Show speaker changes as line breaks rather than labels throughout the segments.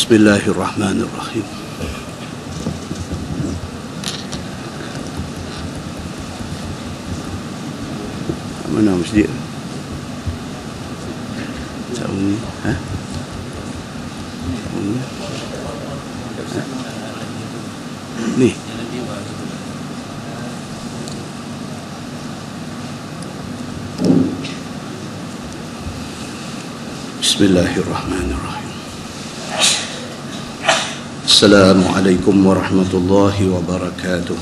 Bismillahirrahmanirrahim. Mana masjid? Tahun ni, Tahun ni. Ni. Bismillahirrahmanirrahim. Assalamualaikum warahmatullahi wabarakatuh.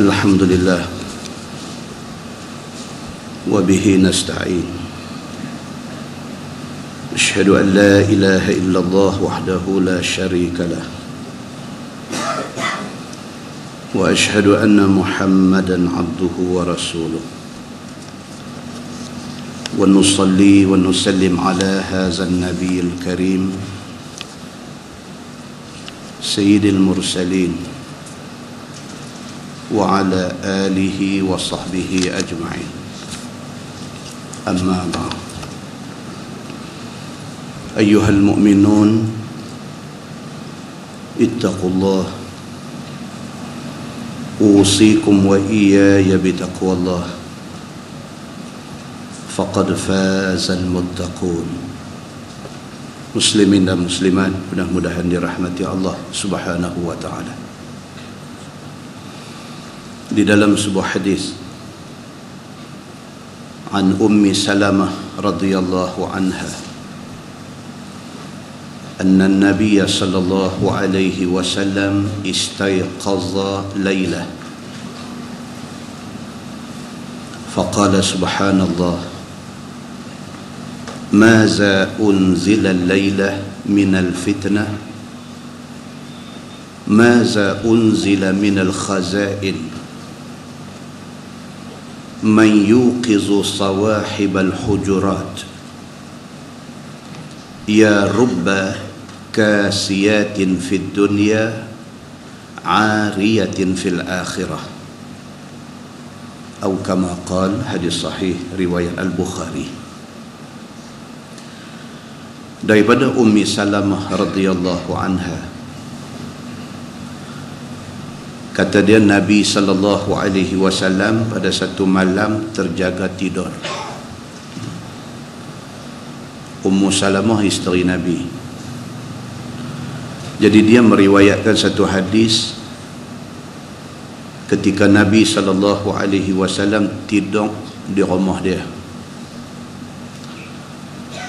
Alhamdulillah. Wa bihi nasta'in. Asyhadu an la ilaha illallah wahdahu la syarika lah. Wa asyhadu anna Muhammadan abduhu wa rasuluh. ونصلي ونسلم على هذا النبي الكريم سيد المرسلين وعلى آله وصحبه أجمعين. أما بعد، أيها المؤمنون اتقوا الله، أوصيكم وإياي بتقوى الله، faqad fazal muttaqun. Muslimin dan muslimat, mudah-mudahan dirahmati Allah Subhanahu wa taala. Di dalam sebuah hadis an Ummi Salamah radhiyallahu anha anna an-nabiy sallallahu alaihi wasallam istayqaza laylah faqala subhanallah ماذا أنزل الليلة من الفتنة ماذا أنزل من الخزائن من يوقظ صواحب الحجرات يا رب كاسيات في الدنيا عارية في الآخرة أو كما قال. Hadis sahih riwayat Al-Bukhari. Daripada Ummi Salamah radhiyallahu anha, kata dia, Nabi sallallahu alaihi wasallam pada satu malam terjaga tidur. Ummu Salamah isteri Nabi. Jadi dia meriwayatkan satu hadis ketika Nabi sallallahu alaihi wasallam tidur di rumah dia.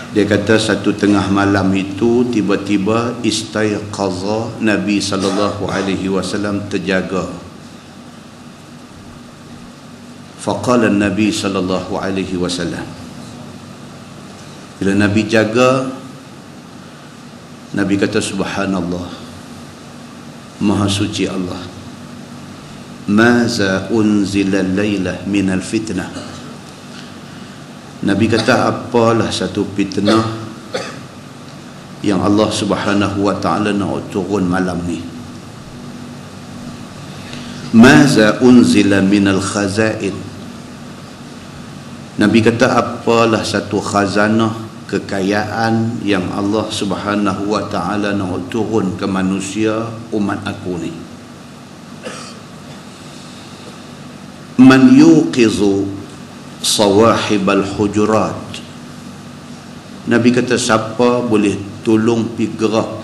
Dia kata satu tengah malam itu tiba-tiba istayqaza, Nabi sallallahu alaihi wasallam terjaga. Faqala Nabi sallallahu alaihi wasallam, bila Nabi jaga, Nabi kata subhanallah, maha suci Allah, maza unzila lailah minal fitnah. Nabi kata, apalah satu fitnah yang Allah Subhanahu wa taala nak turun malam ni. Maza unzila minal khazain. Nabi kata, apalah satu khazanah kekayaan yang Allah Subhanahu wa taala nak turun ke manusia umat aku ni. Man yuqizu sawahibal hujurat. Nabi kata, siapa boleh tolong pi gerak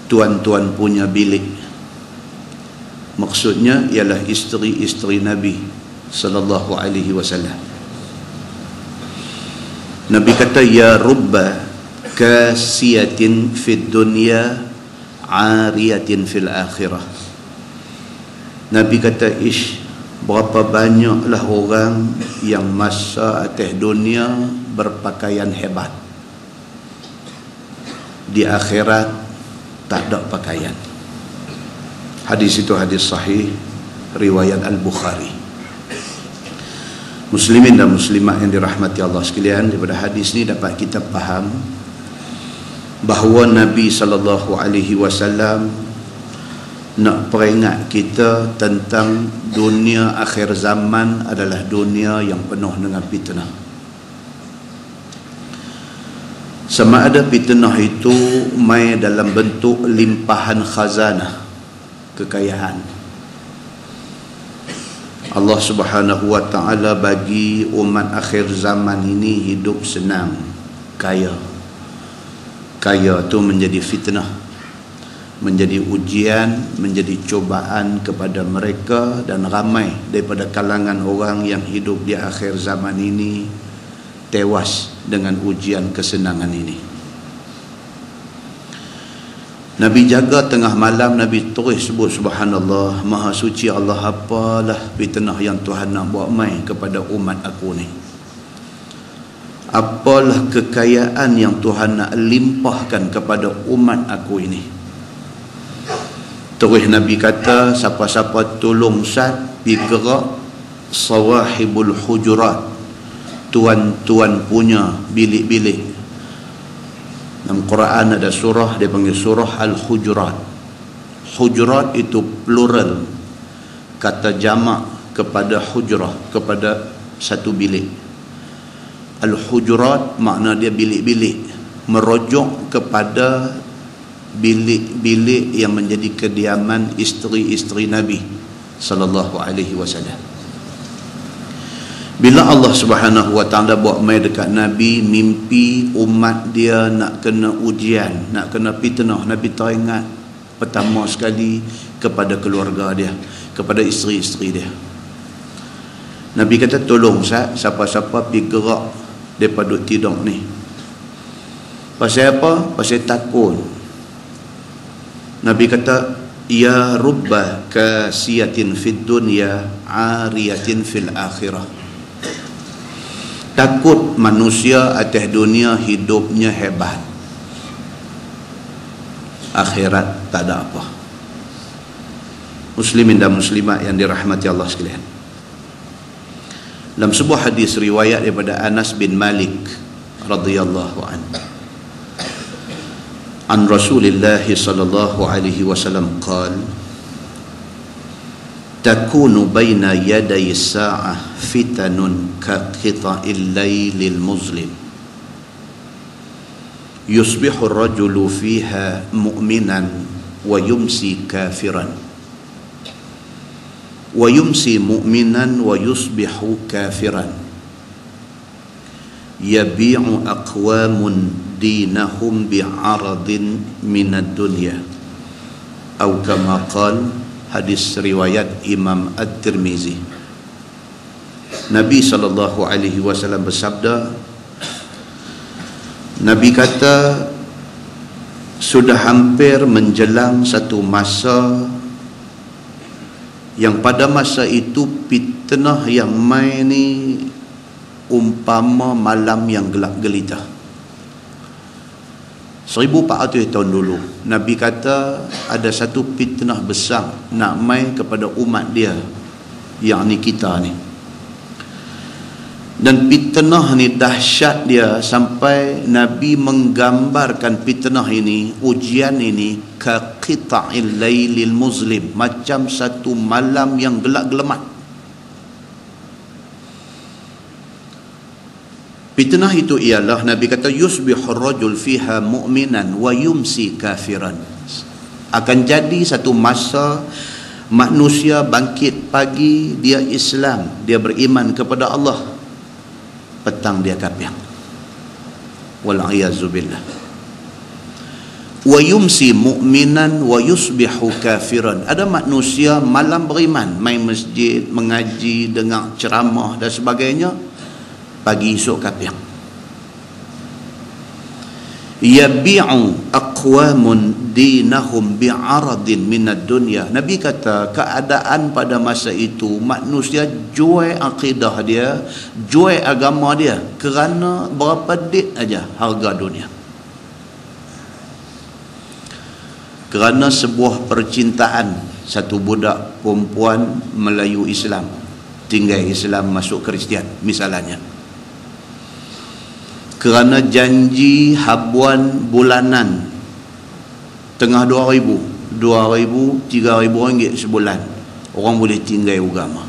tuan-tuan punya bilik. Maksudnya ialah isteri-isteri Nabi sallallahu alaihi wasallam. Nabi kata, ya rubba kasiyatin fid dunya ariyatin fil akhirah. Nabi kata, berapa banyaklah orang yang masa atas dunia berpakaian hebat, di akhirat tak ada pakaian. Hadis itu hadis sahih riwayat Al-Bukhari. Muslimin dan muslimat yang dirahmati Allah sekalian, daripada hadis ni dapat kita faham bahawa Nabi sallallahu alaihi wasallam nak peringat kita tentang dunia akhir zaman adalah dunia yang penuh dengan fitnah. Sama ada fitnah itu mai dalam bentuk limpahan khazanah, kekayaan. Allah Subhanahu wa ta'ala bagi umat akhir zaman ini hidup senang, kaya. Kaya itu menjadi fitnah, menjadi ujian, menjadi cobaan kepada mereka, dan ramai daripada kalangan orang yang hidup di akhir zaman ini tewas dengan ujian kesenangan ini. Nabi jaga tengah malam, Nabi terus sebut subhanallah, maha suci Allah, apalah fitnah yang Tuhan nak buat mai kepada umat aku ni. Apalah kekayaan yang Tuhan nak limpahkan kepada umat aku ini. Terus Nabi kata, siapa-siapa tolong Sa'd pergi gerak sawahibul hujurat, tuan-tuan punya bilik-bilik. Dalam Quran ada surah dia panggil surah Al-Hujurat. Hujurat itu plural, kata jamak kepada hujrah, kepada satu bilik. Al-Hujurat makna dia bilik-bilik, merujuk kepada bilik-bilik yang menjadi kediaman isteri-isteri Nabi sallallahu alaihi wasallam. Bila Allah Subhanahu wa ta'ala buat mai dekat Nabi, mimpi umat dia nak kena ujian, nak kena fitnah, Nabi teringat pertama sekali kepada keluarga dia, kepada isteri-isteri dia. Nabi kata, tolong siapa-siapa pergi gerak daripada tidur ni. Pasal apa? Pasal takut. Nabi kata, ya rubba kasiyatin fid dunya ariyatin fil akhirah. Takut manusia atas dunia hidupnya hebat, akhirat tak ada apa. Muslimin dan muslimat yang dirahmati Allah sekalian, dalam sebuah hadis riwayat daripada Anas bin Malik radhiyallahu anhu, an Rasulillah sallallahu alaihi wasallam qala, takunu baina yaday sa'ah fitanun ka qita'il laylil muzlim yusbihu ar-rajulu fiha mu'minan wa yumsi kafiran wa yumsi mu'minan wa yusbihu kafiran yabi'u aqwamun dinahum bi'aradin minad dunya atau kama qala. Hadis riwayat Imam At-Tirmizi. Nabi SAW bersabda, Nabi kata, sudah hampir menjelang satu masa yang pada masa itu fitnah yang mai ni umpama malam yang gelap gelita. 1400 tahun dulu Nabi kata ada satu fitnah besar nak mai kepada umat dia, yakni kita ni. Dan fitnah ni dahsyat dia sampai Nabi menggambarkan fitnah ini, ujian ini, ka qita'il laylil muzlim, macam satu malam yang gelap gelamat. Fitnah itu ialah, Nabi kata, yusbihur rajul fiha mu'minan wa yumsi kafiran. Akan jadi satu masa manusia bangkit pagi dia Islam, dia beriman kepada Allah, petang dia kafir. Wal'iyazu billah. Wa yumsi mu'minan wa yusbihu kafiran. Ada manusia malam beriman, main masjid, mengaji, dengar ceramah dan sebagainya, pagi esok kafir. Yabi'u aqwamun dinahum bi'aradin minad dunya. Nabi kata keadaan pada masa itu manusia jual akidah dia, jual agama dia kerana berapa duit aja harga dunia. Kerana sebuah percintaan satu budak perempuan Melayu Islam, tinggal Islam masuk Kristian misalnya. Kerana janji habuan bulanan tengah 2,000, 3,000 ringgit sebulan, orang boleh tinggal agama.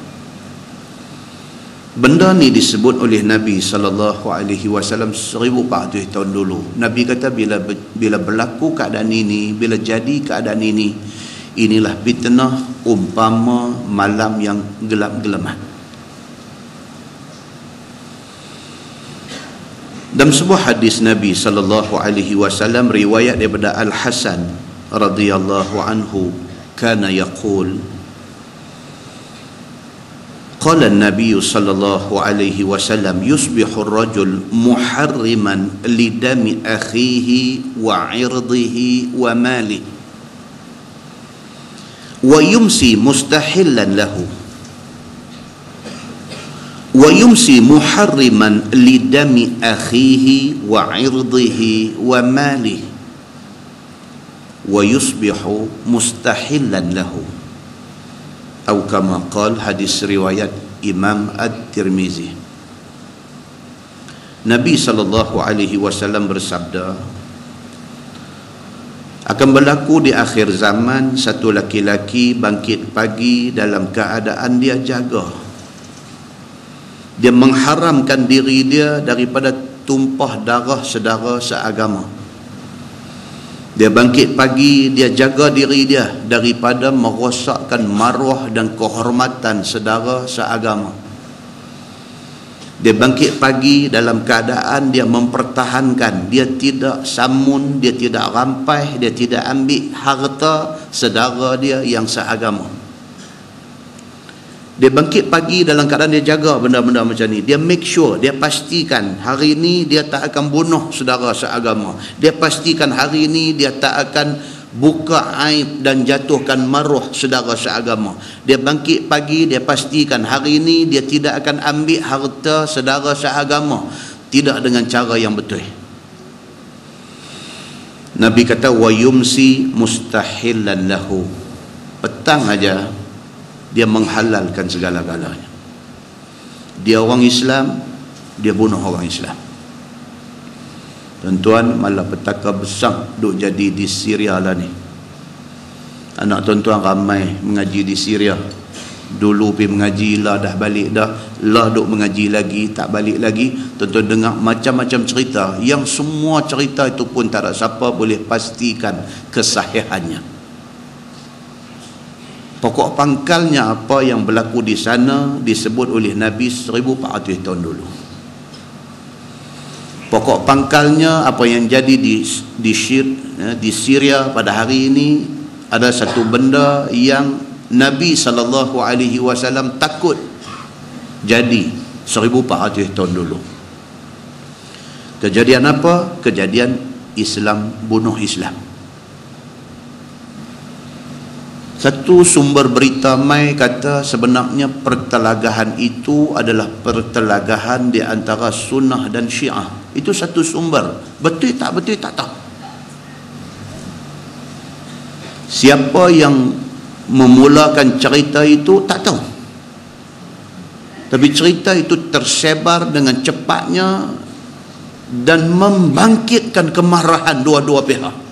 Benda ni disebut oleh Nabi SAW 1400 tahun dulu. Nabi kata bila berlaku keadaan ini, bila jadi keadaan ini, inilah fitnah umpama malam yang gelap-gelaman. Dalam sebuah hadis Nabi SAW riwayat daripada Al-Hasan radhiyallahu anhu, kana yaqul, qala an-nabiy sallallahu alaihi wasallam yusbihu ar-rajul muharriman li dami akhihi wa 'irdihi wa malihi wa yumsi mustahillan lahu wa yumsi muharriman li dami akhihi wa 'irdihi wa malihi wa yusbihu mustahillan lahu, atau kama qala, hadis riwayat Imam At-Tirmizi. Nabi SAW bersabda, akan berlaku di akhir zaman satu laki-laki bangkit pagi dalam keadaan dia jaga. Dia mengharamkan diri dia daripada tumpah darah saudara seagama. Dia bangkit pagi, dia jaga diri dia daripada merosakkan maruah dan kehormatan saudara seagama. Dia bangkit pagi dalam keadaan dia mempertahankan, dia tidak samun, dia tidak rampai, dia tidak ambil harta saudara dia yang seagama. Dia bangkit pagi dalam keadaan dia jaga benda-benda macam ni. Dia make sure, dia pastikan hari ini dia tak akan bunuh saudara seagama. Dia pastikan hari ini dia tak akan buka aib dan jatuhkan maruah saudara seagama. Dia bangkit pagi, dia pastikan hari ini dia tidak akan ambil harta saudara seagama, tidak dengan cara yang betul. Nabi kata wa yumsi mustahillan lahu, petang aja dia menghalalkan segala-galanya. Dia orang Islam, dia bunuh orang Islam. Tuan-tuan, malapetaka besar duk jadi di Syria lah ni. Anak tuan-tuan ramai mengaji di Syria. Dulu pergi mengaji lah, dah balik dah. Lah duk mengaji lagi, tak balik lagi. Tuan-tuan dengar macam-macam cerita, yang semua cerita itu pun tak ada siapa boleh pastikan kesahihannya. Pokok pangkalnya apa yang berlaku di sana disebut oleh Nabi 1400 tahun dulu. Pokok pangkalnya apa yang jadi di Syria pada hari ini ada satu benda yang Nabi SAW takut jadi 1400 tahun dulu. Kejadian apa? Kejadian Islam bunuh Islam. Satu sumber berita mai kata sebenarnya pertelagahan itu adalah pertelagahan di antara Sunnah dan Syiah. Itu satu sumber. Betul tak tahu. Siapa yang memulakan cerita itu tak tahu. Tapi cerita itu tersebar dengan cepatnya dan membangkitkan kemarahan dua-dua pihak.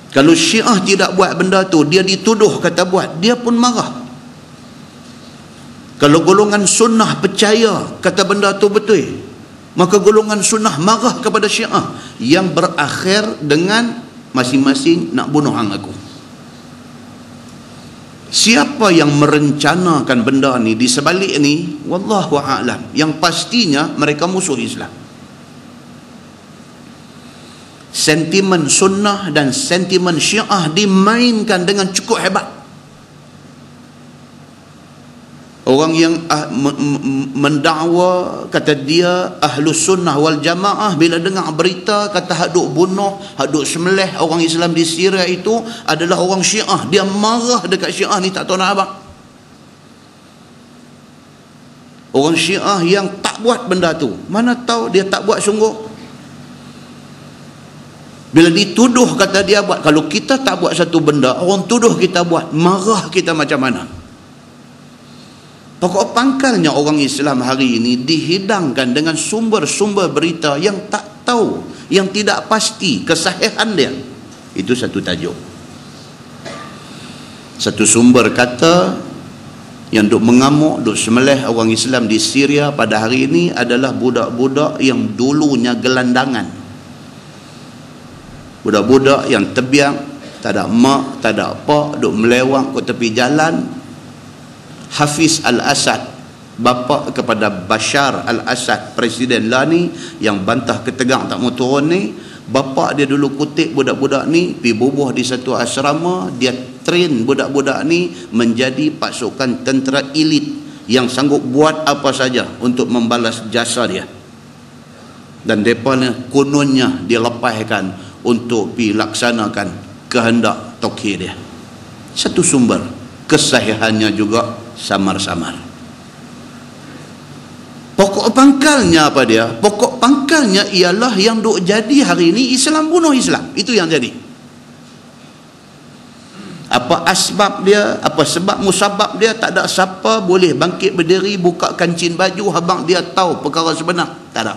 Kalau Syiah tidak buat benda tu, dia dituduh kata buat, dia pun marah. Kalau golongan Sunnah percaya kata benda tu betul, maka golongan Sunnah marah kepada Syiah, yang berakhir dengan masing-masing nak bunuh hang aku. Siapa yang merencanakan benda ni di sebalik ni, wallahu a'lam. Yang pastinya mereka musuh Islam. Sentimen Sunnah dan sentimen Syiah dimainkan dengan cukup hebat. Orang yang mendakwa kata dia Ahlus Sunnah wal Jamaah, bila dengar berita kata hak duk bunuh, hak duk sembelih orang Islam di Syria itu adalah orang Syiah, dia marah dekat Syiah ni tak tahu nak apa. Orang Syiah yang tak buat benda tu, mana tahu dia tak buat sungguh. Bila dituduh kata dia buat, kalau kita tak buat satu benda, orang tuduh kita buat, marah kita macam mana? Pokok pangkalnya orang Islam hari ini dihidangkan dengan sumber-sumber berita yang tak tahu, yang tidak pasti kesahihan dia. Itu satu tajuk. Satu sumber kata Yang duk mengamuk, duk semelih orang Islam di Syria pada hari ini adalah budak-budak yang dulunya gelandangan. Budak-budak yang terbiang, tak ada mak, tak ada apa, duk melewang ke tepi jalan. Hafiz al-Assad, bapa kepada Bashar al-Assad, presiden lah ni, yang bantah ketegang tak mau turun ni, bapa dia dulu kutip budak-budak ni, pergi bubuh di satu asrama, dia train budak-budak ni menjadi pasukan tentera elit yang sanggup buat apa saja untuk membalas jasa dia. Dan mereka ni kononnya dia lepaskan untuk pergi laksanakan kehendak Turki dia. Satu sumber, kesahihannya juga samar-samar. Pokok pangkalnya apa dia? Pokok pangkalnya ialah yang duk jadi hari ini Islam bunuh Islam. Itu yang jadi. Apa asbab dia, apa sebab musabab dia, tak ada siapa boleh bangkit berdiri, buka kancing baju, habang dia tahu perkara sebenar. Tak ada.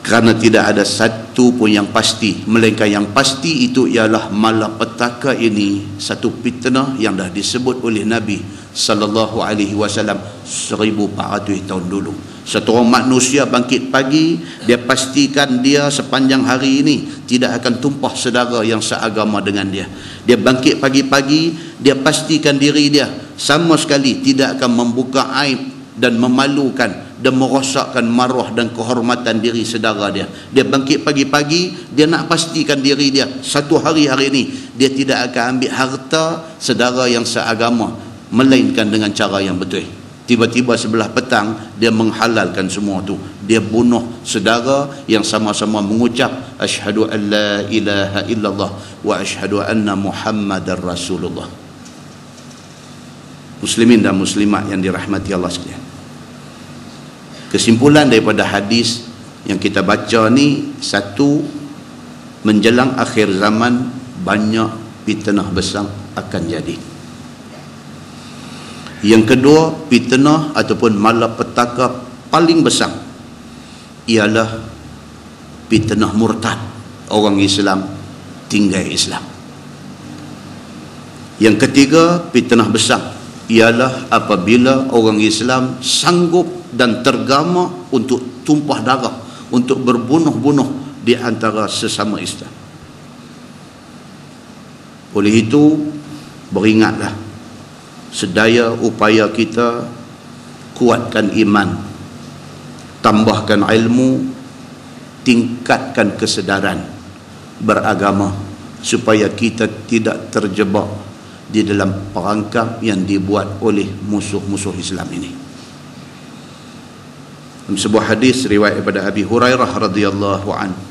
Kerana tidak ada satu pun yang pasti, melainkan yang pasti itu ialah malapetaka ini satu fitnah yang dah disebut oleh Nabi sallallahu alaihi wasallam 1400 tahun dulu. Satu orang manusia bangkit pagi, dia pastikan dia sepanjang hari ini tidak akan tumpah saudara yang seagama dengan dia. Dia bangkit pagi-pagi, dia pastikan diri dia sama sekali tidak akan membuka aib dan memalukan dan merosakkan maruah dan kehormatan diri saudara dia. Dia bangkit pagi-pagi, dia nak pastikan diri dia satu hari ini dia tidak akan ambil harta saudara yang seagama melainkan dengan cara yang betul. Tiba-tiba sebelah petang dia menghalalkan semua tu. Dia bunuh saudara yang sama-sama mengucap asyhadu an la ilaha illallah wa asyhadu anna muhammadar rasulullah. Muslimin dan muslimat yang dirahmati Allah sekalian. Kesimpulan daripada hadis yang kita baca ni, satu, menjelang akhir zaman banyak fitnah besar akan jadi. Yang kedua, fitnah ataupun malapetaka paling besar ialah fitnah murtad, orang Islam tinggal Islam. Yang ketiga, fitnah besar ialah apabila orang Islam sanggup dan tergama untuk tumpah darah, untuk berbunuh-bunuh di antara sesama Islam. Oleh itu, beringatlah, sedaya upaya kita kuatkan iman, tambahkan ilmu, tingkatkan kesedaran beragama supaya kita tidak terjebak di dalam perangkap yang dibuat oleh musuh-musuh Islam ini. Dalam sebuah hadis riwayat daripada Abi Hurairah radhiyallahu anhu,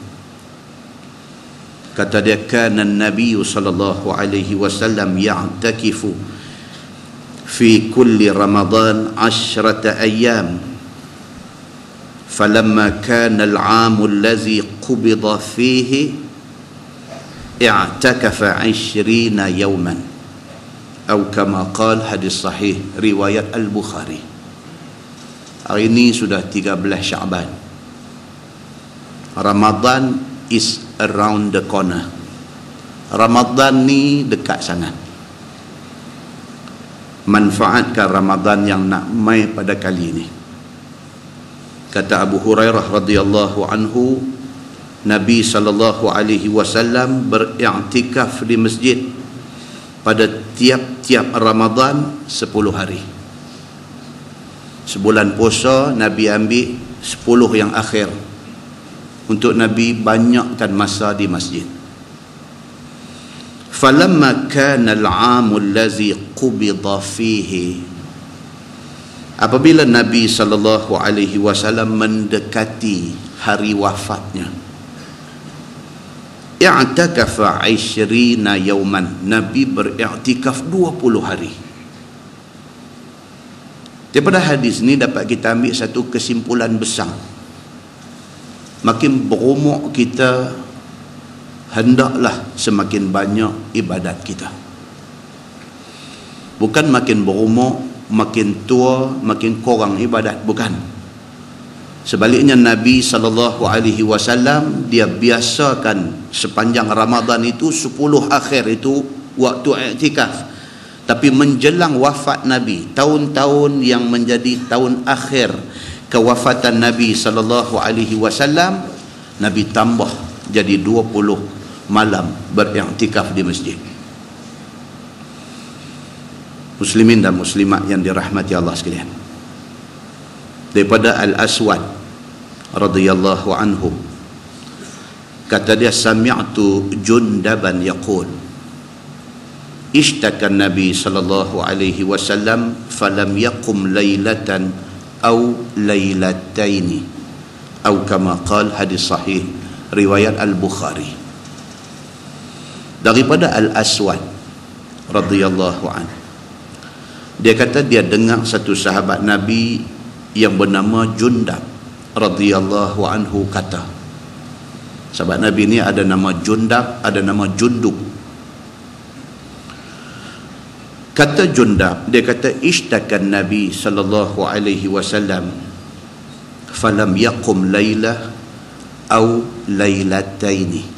kata dia, kana an-nabiy sallallahu alaihi wasallam ya'takifu fi kulli Ramadan 10 ayyam, falamma kana al-'am alladhi qubida fihi i'takafa 20 yawman atau kama qala, hadis sahih riwayat Al-Bukhari. Hari ini sudah 13 Syaban. Ramadan is around the corner. Ramadan ni dekat sangat. Manfaatkan Ramadan yang nak mai pada kali ini. Kata Abu Hurairah radhiyallahu anhu, Nabi sallallahu alaihi wasallam beriktikaf di masjid pada tiap-tiap Ramadan 10 hari. Sebulan puasa Nabi ambil 10 yang akhir untuk Nabi banyakkan masa di masjid. Falamma kana al-'am allazi qubida fihi, apabila Nabi sallallahu alaihi wasallam mendekati hari wafatnya, i'takafa 20 yawman, Nabi beriktikaf 20 hari. Daripada hadis ni dapat kita ambil satu kesimpulan besar. Makin berumur kita, hendaklah semakin banyak ibadat kita. Bukan makin berumur, makin tua, makin kurang ibadat, bukan. Sebaliknya Nabi SAW dia biasakan sepanjang Ramadan itu 10 akhir itu waktu iktikaf. Tapi menjelang wafat Nabi, tahun-tahun yang menjadi tahun akhir kewafatan Nabi sallallahu alaihi wasallam, Nabi tambah jadi 20 malam beriktikaf di masjid. Muslimin dan muslimat yang dirahmati Allah sekalian, daripada Al-Aswad radhiyallahu anhu, kata dia, sami'tu Jundaban yaqul ishtaka Nabi sallallahu alaihi wasallam falam yaqum lailatan aw lailataini atau kama qala, hadis sahih riwayat Al-Bukhari. Daripada Al-Aswad radhiyallahu anhu, dia kata dia dengar satu sahabat Nabi yang bernama Jundab radhiyallahu anhu kata, sahabat Nabi ni ada nama Jundab, ada nama Jundub. Kata Jundab, dia kata ishtakan Nabi sallallahu alaihi wasallam falam yaqum lailah au lailataini.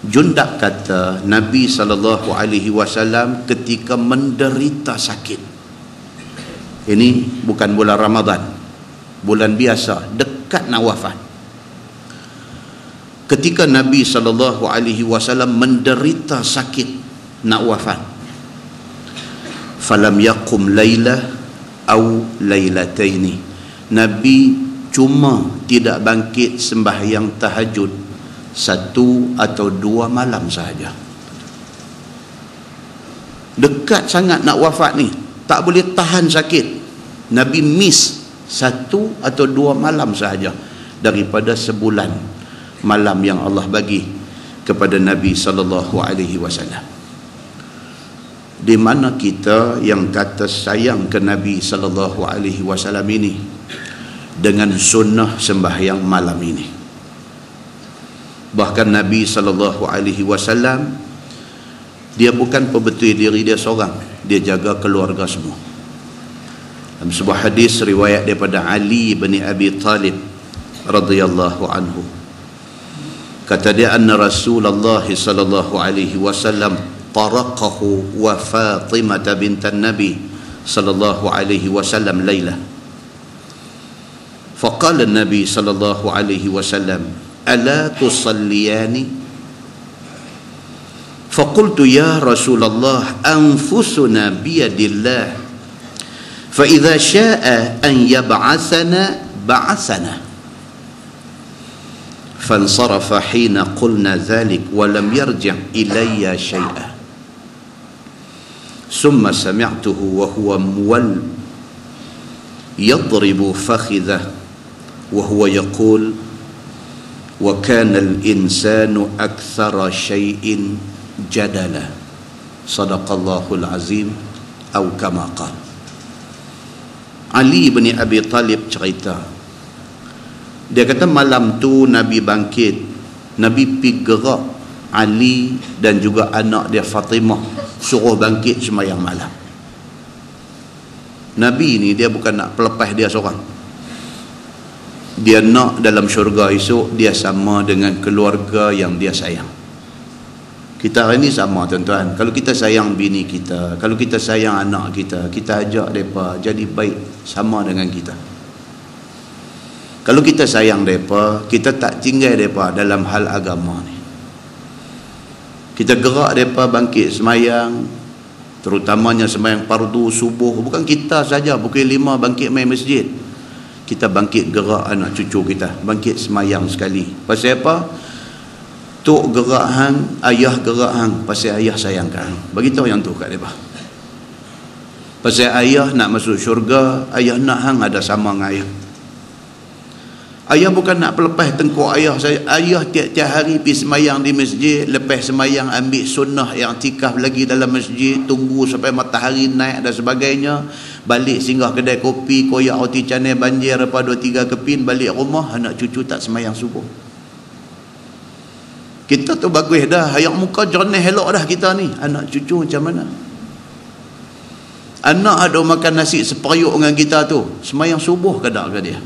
Jundab kata Nabi sallallahu alaihi wasallam ketika menderita sakit. Ini bukan bulan Ramadan, bulan biasa, dekat nak wafat. Ketika Nabi sallallahu alaihi wasallam menderita sakit nak wafat, falam yaqum lailah au lailataini. Nabi cuma tidak bangkit sembahyang tahajud 1 atau 2 malam sahaja. Dekat sangat nak wafat ni, tak boleh tahan sakit, Nabi miss 1 atau 2 malam sahaja daripada sebulan malam yang Allah bagi kepada Nabi sallallahu alaihi wasallam. Di mana kita yang kata sayang ke Nabi sallallahu alaihi wasallam ini dengan sunnah sembahyang malam ini? Bahkan Nabi sallallahu alaihi wasallam, dia bukan perbetul diri dia seorang, dia jaga keluarga semua. Dalam sebuah hadis riwayat daripada Ali bin Abi Talib radhiyallahu anhu, kata dia, anna Rasulullah sallallahu alaihi wasallam taraqahu wa Fatimah bintan Nabi sallallahu alaihi wasallam lailah. Faqala Nabi sallallahu alaihi wasallam, ala tusalliyani? Faqultu ya Rasulullah, anfusuna biyadillah, fa idza syaa'a an yab'atsana ba'atsana. Fansarafa hina qulna dhalik wa lam yarji' ilayya syai'a. ثم سمعته وهو مول يضرب فخذه وهو يقول وكان الإنسان أكثر شيء جدلا صدق الله العظيم أو كما قال. Ali bin Abi Talib cerita, dia kata malam tu Nabi bangkit, Nabi pergi gerak Ali dan juga anak dia Fatimah, suruh bangkit sembahyang malam. Nabi ni dia bukan nak pelepas dia seorang, dia nak dalam syurga esok dia sama dengan keluarga yang dia sayang. Kita hari ni sama tuan-tuan, kalau kita sayang bini kita, kalau kita sayang anak kita, kita ajak mereka jadi baik sama dengan kita. Kalau kita sayang mereka, kita tak tinggal mereka dalam hal agama ni. Kita gerak mereka bangkit semayang, terutamanya semayang fardu subuh. Bukan kita saja pukul 5 bangkit main masjid, kita bangkit gerak anak cucu kita, bangkit semayang sekali. Pasal apa? Tok gerak hang, ayah gerak hang, pasal ayah sayang hang. Beritahu yang tu kat mereka. Pasal ayah nak masuk syurga, ayah nak hang ada sama dengan ayah. Ayah bukan nak pelepas tengkuk ayah saya. Ayah tiap-tiap hari pergi semayang di masjid, lepas semayang ambil sunnah i'tikaf lagi dalam masjid, tunggu sampai matahari naik dan sebagainya, balik singgah kedai kopi, koyak roti canai banjir apa 2-3 kepin, balik rumah, anak cucu tak semayang subuh. Kita tu bagus dah, hayat muka jernih elok dah kita ni, anak cucu macam mana? Anak ada makan nasi seperiuk dengan kita tu, semayang subuh ke tak ke dia?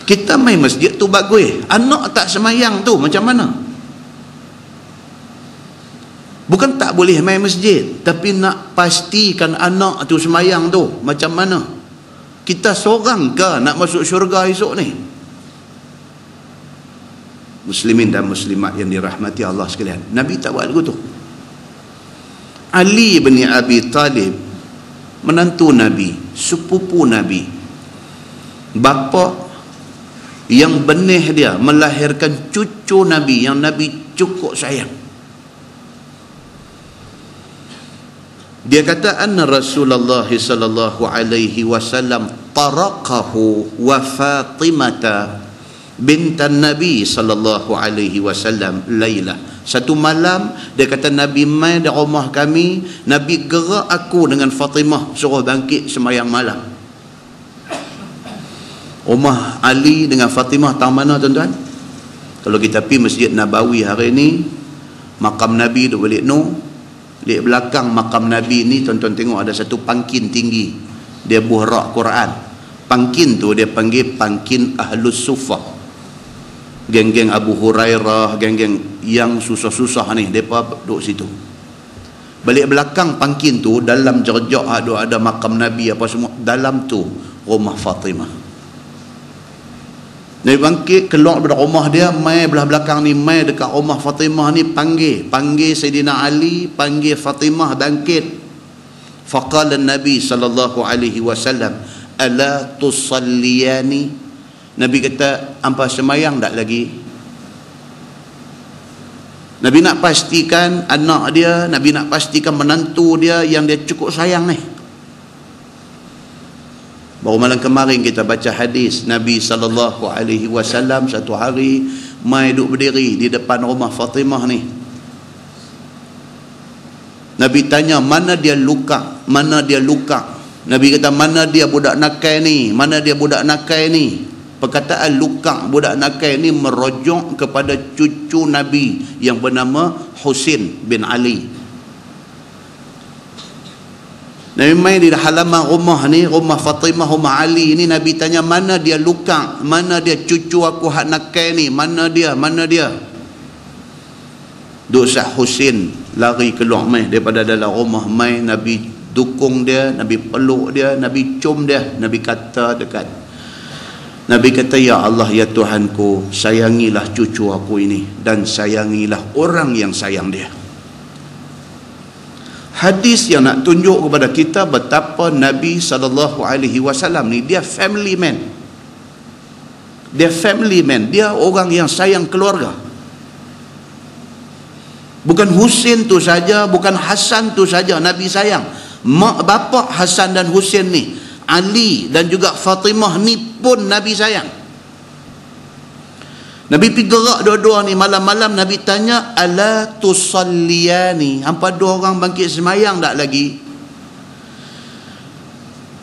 Kita main masjid tu bagus, anak tak semayang tu macam mana? Bukan tak boleh main masjid, tapi nak pastikan anak tu semayang tu macam mana? Kita seorang ke nak masuk syurga esok ni? Muslimin dan muslimat yang dirahmati Allah sekalian, Nabi tak buat lagu tu. Ali bin Abi Talib, menantu Nabi, sepupu Nabi, bapa yang benih dia melahirkan cucu Nabi yang Nabi cukup sayang. Dia kata anna Rasulullah sallallahu alaihi wasallam taraqahu wa Fatimata bintan Nabi sallallahu alaihi wasallam Laila. Satu malam dia kata Nabi mai di rumah kami, Nabi gerak aku dengan Fatimah suruh bangkit semayang malam. Rumah Ali dengan Fatimah tang mana tuan-tuan? Kalau kita pergi Masjid Nabawi hari ni, makam Nabi duk balik di belakang makam Nabi ni tuan-tuan tengok ada satu pangkin tinggi, dia buhrak Quran. Pangkin tu dia panggil pangkin Ahlus Suffah, geng-geng Abu Hurairah, geng-geng yang susah-susah ni, mereka duduk situ. Balik belakang pangkin tu, dalam jerjak ada makam Nabi apa semua, dalam tu rumah Fatimah. Nabi bangkit keluar daripada rumah dia, mai belah belakang ni, mai dekat rumah Fatimah ni, panggil Sayyidina Ali, panggil Fatimah bangkit. Faqala Nabi sallallahu alaihi wasallam, ala tusalliyani? Nabi kata, hampa semayang tak lagi? Nabi nak pastikan anak dia, Nabi nak pastikan menantu dia yang dia cukup sayang ni. Baru malam kemarin kita baca hadis Nabi sallallahu alaihi wasallam satu hari mai duk berdiri di depan rumah Fatimah ni. Nabi tanya mana dia luka, mana dia luka. Nabi kata mana dia budak nakai ni, mana dia budak nakai ni. Perkataan luka budak nakai ni merujuk kepada cucu Nabi yang bernama Husin bin Ali. Nabi mai di halaman rumah ni, rumah Fatimah, rumah Ali ni, Nabi tanya mana dia luka, mana dia cucu aku hak nakai ni, mana dia? Dosa Husin lari keluar mai daripada dalam rumah mai, Nabi dukung dia, Nabi peluk dia, Nabi cium dia, Nabi kata dekat. Nabi kata, ya Allah, ya Tuhanku, sayangilah cucu aku ini dan sayangilah orang yang sayang dia. Hadis yang nak tunjuk kepada kita betapa Nabi SAW ni dia family man. Dia family man, dia orang yang sayang keluarga. Bukan Husin tu saja, bukan Hasan tu saja Nabi sayang. Mak bapak Hasan dan Husin ni, Ali dan juga Fatimah ni pun Nabi sayang. Nabi pergi gerak dua-dua ni malam-malam, Nabi tanya, ala tusalliyani? Hampa dua orang bangkit semayang tak lagi?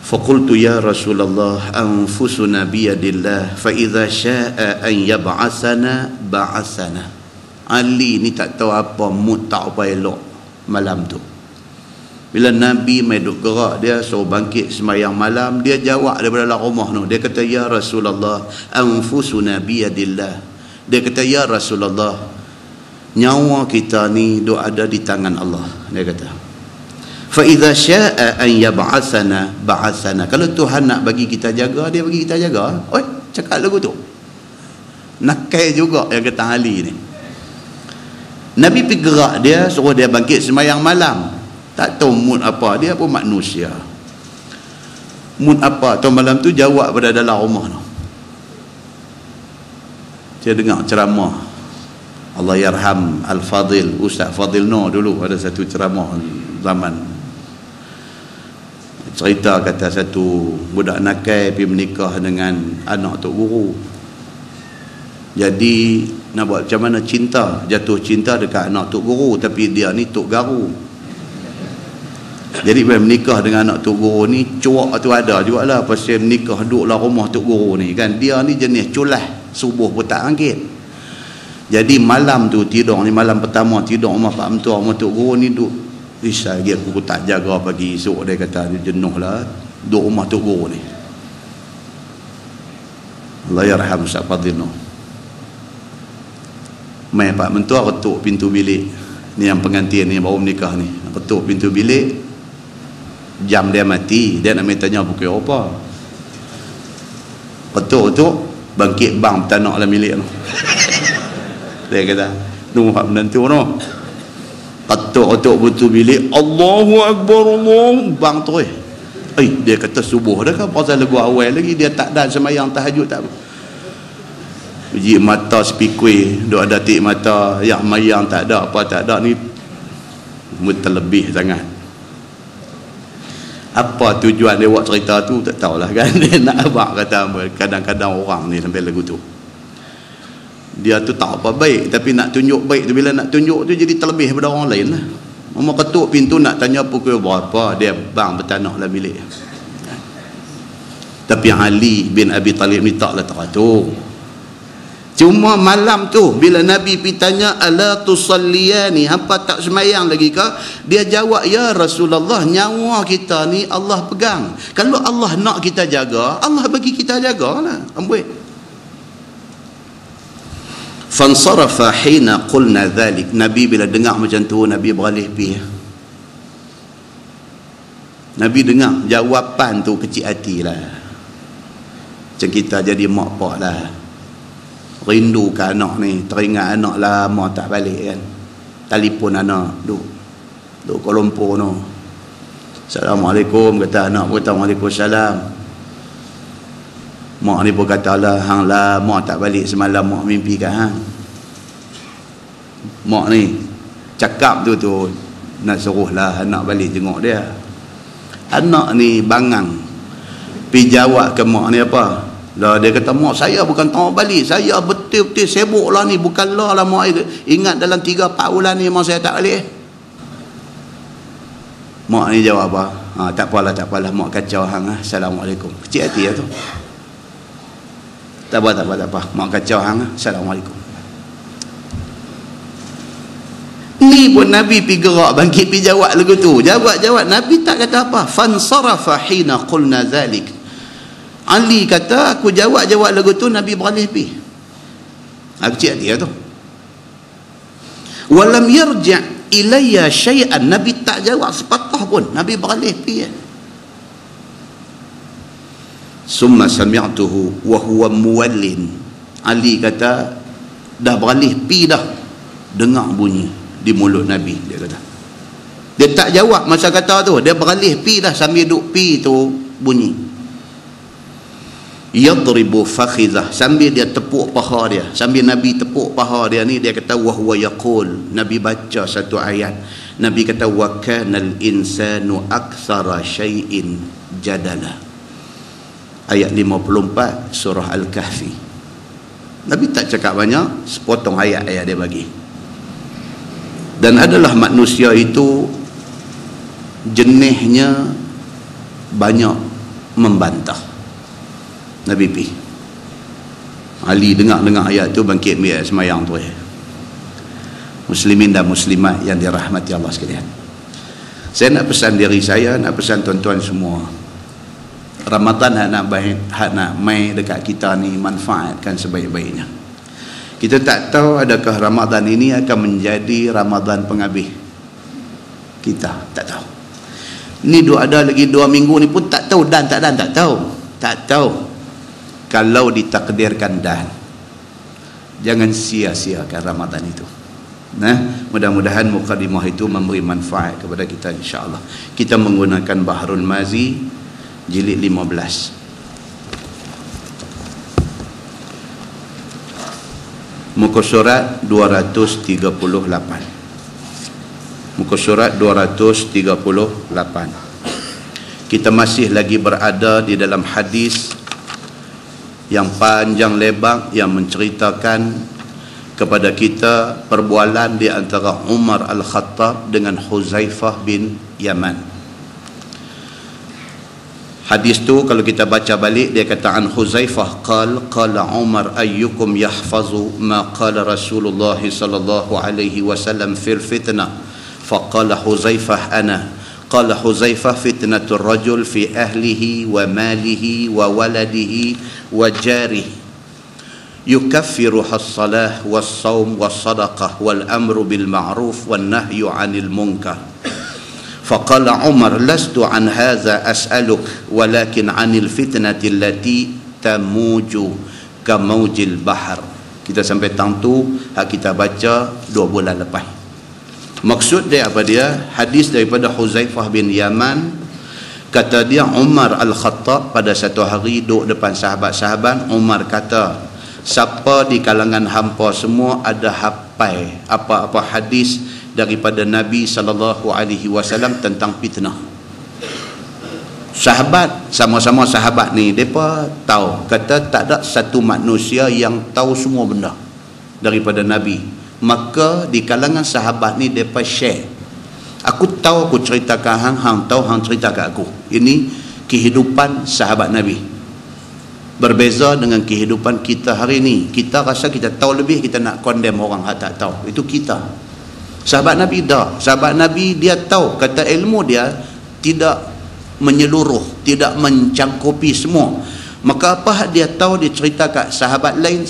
Faqultu ya Rasulullah, anfusuna biyadillah, fa idza syaa'a an yab'atsana ba'atsana. Ali ni tak tahu apa mood, tak apa elok malam tu. Bila Nabi mai duk gerak, dia suruh bangkit semayang malam, dia jawab daripada dalam rumah tu, dia kata, ya Rasulullah, anfusuna biyadillah. Dia kata, ya Rasulullah, nyawa kita ni duk ada di tangan Allah. Dia kata, fa idza syaa'a an yab'atsana ba'atsana. Kalau Tuhan nak bagi kita jaga, dia bagi kita jaga. Oi, cakap lagu tu nakai juga yang kata Ali ni. Nabi pergi gerak dia, suruh dia bangkit semayang malam. Tak tahu mood apa, dia pun manusia. Mood apa tu malam tu, jawab pada dalam rumah tu. Dia dengar ceramah, Allah yarham Al-Fadil, Ustaz Fadil Nur dulu ada satu ceramah zaman. Cerita kata satu budak nakai pergi menikah dengan anak tok guru. Jadi nak buat macam mana cinta, jatuh cinta dekat anak tok guru, tapi dia ni tok garu. Jadi bila menikah dengan anak tok guru ni, cuak tu ada jugalah pasal menikah duduklah rumah tok guru ni kan. Dia ni jenis culah, subuh pun tak bangkit. Jadi malam tu tidur ni, malam pertama tidur rumah pak mentua, rumah tok guru ni duduk risau lagi, aku tak jaga pagi esok. Dia kata dia jenuh lah duduk rumah tok guru ni. Allah yarham Ustaz Fadil Nur. Mai pak mentua ketuk pintu bilik, Ni yang pengantin ni baru menikah ni, ketuk pintu bilik, jam dia mati, dia nak tanya pukul apa. Ketuk bangkit bang bertanak dalam bilik tu. Dia kata hak menantu tu ketuk pintu bilik, Allahu Akbar, Allah, bang tu dia kata subuh dah kan, pasal lagu awal lagi, dia tak ada semayang tahajud tak apa. Uji mata sepikui, duk ada tik mata, yang mayang tak ada, apa tak ada, ni terlebih sangat. Apa tujuan dia buat cerita tu tak tahulah kan. Dia nak abang kata kadang-kadang orang ni sampai lagu tu, dia tu tak apa baik, tapi nak tunjuk baik tu, bila nak tunjuk tu jadi terlebih daripada orang lain lah. Mama ketuk pintu nak tanya pukul berapa, dia bang bertanah dalam bilik. Tapi Ali bin Abi Talib ni taklah teratur. Cuma malam tu bila Nabi pergi tanya, ala tusalliyani, hampa tak semayang lagi ke? Dia jawab, ya Rasulullah, nyawa kita ni Allah pegang. Kalau Allah nak kita jaga, Allah bagi kita jagalah. Ambil. Fansarafa hina qulna dhalik. Nabi bila dengar macam tu, Nabi beralih pergi. Nabi dengar jawapan tu kecil hatilah. Macam kita jadi mak pak lah, rindu ke anak ni, teringat anak lama tak balik kan, telefon anak duk Kuala Lumpur no, Assalamualaikum, kata anak kata Waalaikumsalam. Mak ni pun kata lah, hang lama tak balik, semalam mak mimpi kat hang. Mak ni cakap tu nak suruh lah anak balik tengok dia. Anak ni bangang pi jawab ke mak ni apa lah, dia kata, mak saya bukan tahu balik, saya betul-betul sibuk lah ni, bukan lah mak, ingat dalam 3-4 bulan ni mak saya tak balik. Mak ni jawab apa, tak apalah mak kacau hang, Assalamualaikum. Kecil hati lah tu. Tak apa, mak kacau hang, Assalamualaikum. Ni pun Nabi pergi gerak bangkit pergi jawab lagu tu, jawab Nabi tak kata apa. Fansarafa hina qulna dhalik. Ali kata, aku jawab lagu tu, Nabi beralih pergi. Kecil hati lah tu. Walam yarja' ilayya syai'an, Nabi tak jawab sepatah pun, Nabi beralih pergi. Summa sami'tuhu wa huwa muwallin. Ali kata dah beralih pi dah, dengar bunyi di mulut Nabi. Dia kata dia tak jawab masa kata tu, dia beralih pi dah, sambil duk pi tu bunyi. Yadribu fakhizah, sambil dia tepuk paha dia, sambil Nabi tepuk paha dia ni, dia kata wa huwa yaqul, Nabi baca satu ayat. Nabi kata wa kanal insanu aktsara syai'in jadala. Ayat 54 surah Al-Kahfi. Nabi tak cakap banyak, sepotong ayat dia bagi. Dan adalah manusia itu jenihnya banyak membantah. Nabi pergi. Ali dengar ayat tu, bangkit biar semayang tu. Muslimin dan muslimat yang dirahmati Allah sekalian, saya nak pesan diri saya, nak pesan tuan-tuan semua, Ramadan nak mai dekat kita ni, manfaatkan sebaik-baiknya. Kita tak tahu adakah Ramadan ini akan menjadi Ramadan penghabis kita, tak tahu. Ni ada lagi 2 minggu ni pun tak tahu, tak tahu. Kalau ditakdirkan dan jangan sia-siakan Ramadan itu. Mudah-mudahan mukadimah itu memberi manfaat kepada kita insya-Allah. Kita menggunakan Bahrul Mazi jilid 15, muka surat 238. Muka surat 238. Kita masih lagi berada di dalam hadis yang panjang lebar yang menceritakan kepada kita perbualan di antara Umar Al-Khattab dengan Huzaifah bin Yaman. Hadis tu kalau kita baca balik, dia kata an Huzaifah qala Umar ayyukum yahfazu ma qala Rasulullah sallallahu alaihi wasallam fil fitnah, faqala Huzaifah ana. Qala Huzaifah fitnatur rajul fi ahlihi wa malihi wa waladihi wa jarihi yukaffiruha as-salah was-saum was-sadaqah wal amru bil ma'ruf wan nahyu 'anil munkar. Faqala Umar, lastu an hadza as'aluk walakin 'anil fitnati allati tamuju kamaujil bahar. Kita sampai tang tu hak kita baca 2 bulan lepas. Maksud dia apa dia? Hadis daripada Huzaifah bin Yaman, kata dia Umar Al-Khattab pada satu hari duduk depan sahabat-sahabat. Umar kata, siapa di kalangan hampa semua ada hafal apa-apa hadis daripada Nabi SAW tentang fitnah? Sahabat, sama-sama sahabat ni, mereka tahu, kata tak ada satu manusia yang tahu semua benda daripada Nabi. Maka di kalangan sahabat ni mereka share. Aku tahu, aku ceritakan hang, hang tahu, hang ceritakan aku. Ini kehidupan sahabat Nabi. Berbeza dengan kehidupan kita hari ini. Kita rasa kita tahu lebih, kita nak condemn orang yang tak tahu. Itu kita. Sahabat Nabi dah. Sahabat Nabi dia tahu, kata ilmu dia tidak menyeluruh, tidak mencangkupi semua. Maka apa dia tahu, dia cerita kat sahabat lain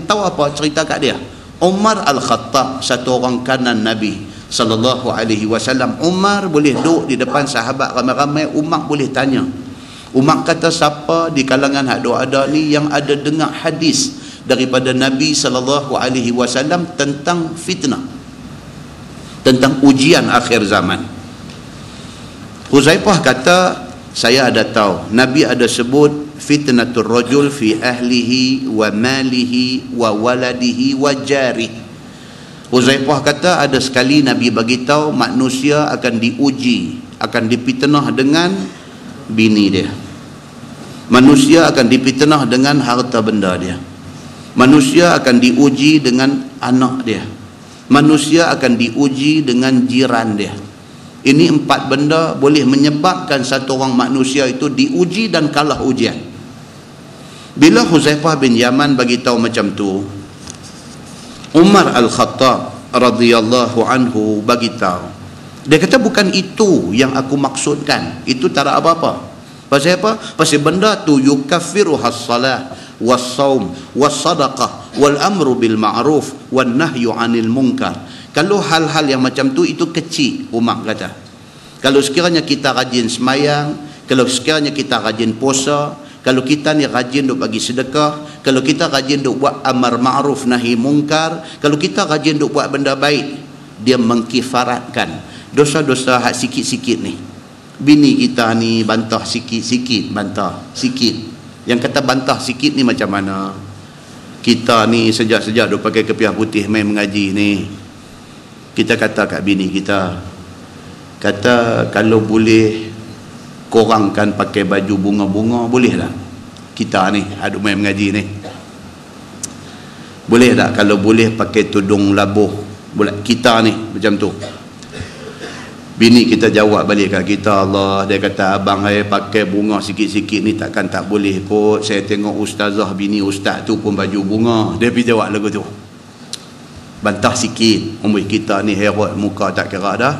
tahu apa, cerita kat dia. Umar Al-Khattab, satu orang kanan Nabi SAW. Umar boleh duduk di depan sahabat ramai-ramai, Umar boleh tanya. Umar kata, siapa di kalangan hak ada ni yang ada dengar hadis daripada Nabi SAW tentang fitnah, tentang ujian akhir zaman? Huzaifah kata, saya ada tahu, Nabi ada sebut fitnatul rajul fi ahlihi wa malihi wa waladihi wa jarih. Huzaifah kata, ada sekali Nabi bagi tahu manusia akan diuji, akan dipitnah dengan bini dia. Manusia akan dipitnah dengan harta benda dia. Manusia akan diuji dengan anak dia. Manusia akan diuji dengan jiran dia. Ini 4 benda boleh menyebabkan satu orang manusia itu diuji dan kalah ujian. Bila Huzaifah bin Yaman bagi tahu macam tu, Umar Al-Khattab radhiyallahu anhu bagi tahu. Dia kata, bukan itu yang aku maksudkan. Itu tak ada apa-apa. Pasal apa? Pasal benda tu yukaffiruha as-salah was-saum was-sadaqah wal amru bil ma'ruf wan nahyu 'anil munkar. Kalau hal-hal yang macam tu itu kecil, Umar kata. Kalau sekiranya kita rajin semayang, kalau sekiranya kita rajin puasa, kalau kita ni rajin duk bagi sedekah, kalau kita rajin duk buat amar ma'ruf nahi munkar, kalau kita rajin duk buat benda baik, dia mengkifaratkan dosa-dosa hak sikit-sikit ni. Bini kita ni bantah sikit-sikit, bantah sikit. Yang kata bantah sikit ni macam mana? Kita ni sejak-sejak duk pakai kepiah putih main mengaji ni, kita kata kat bini kita, kata kalau boleh korangkan pakai baju bunga-bunga, boleh tak? Kita ni aduk main mengaji ni, boleh tak kalau boleh pakai tudung labuh? Boleh. Kita ni macam tu. Bini kita jawab balik kat kita, Allah, dia kata, abang pakai bunga sikit-sikit ni takkan tak boleh kot. Saya tengok ustazah bini ustaz tu pun baju bunga. Dia pergi jawab lagu tu. Bantah sikit. Umur kita ni herot muka tak kira dah.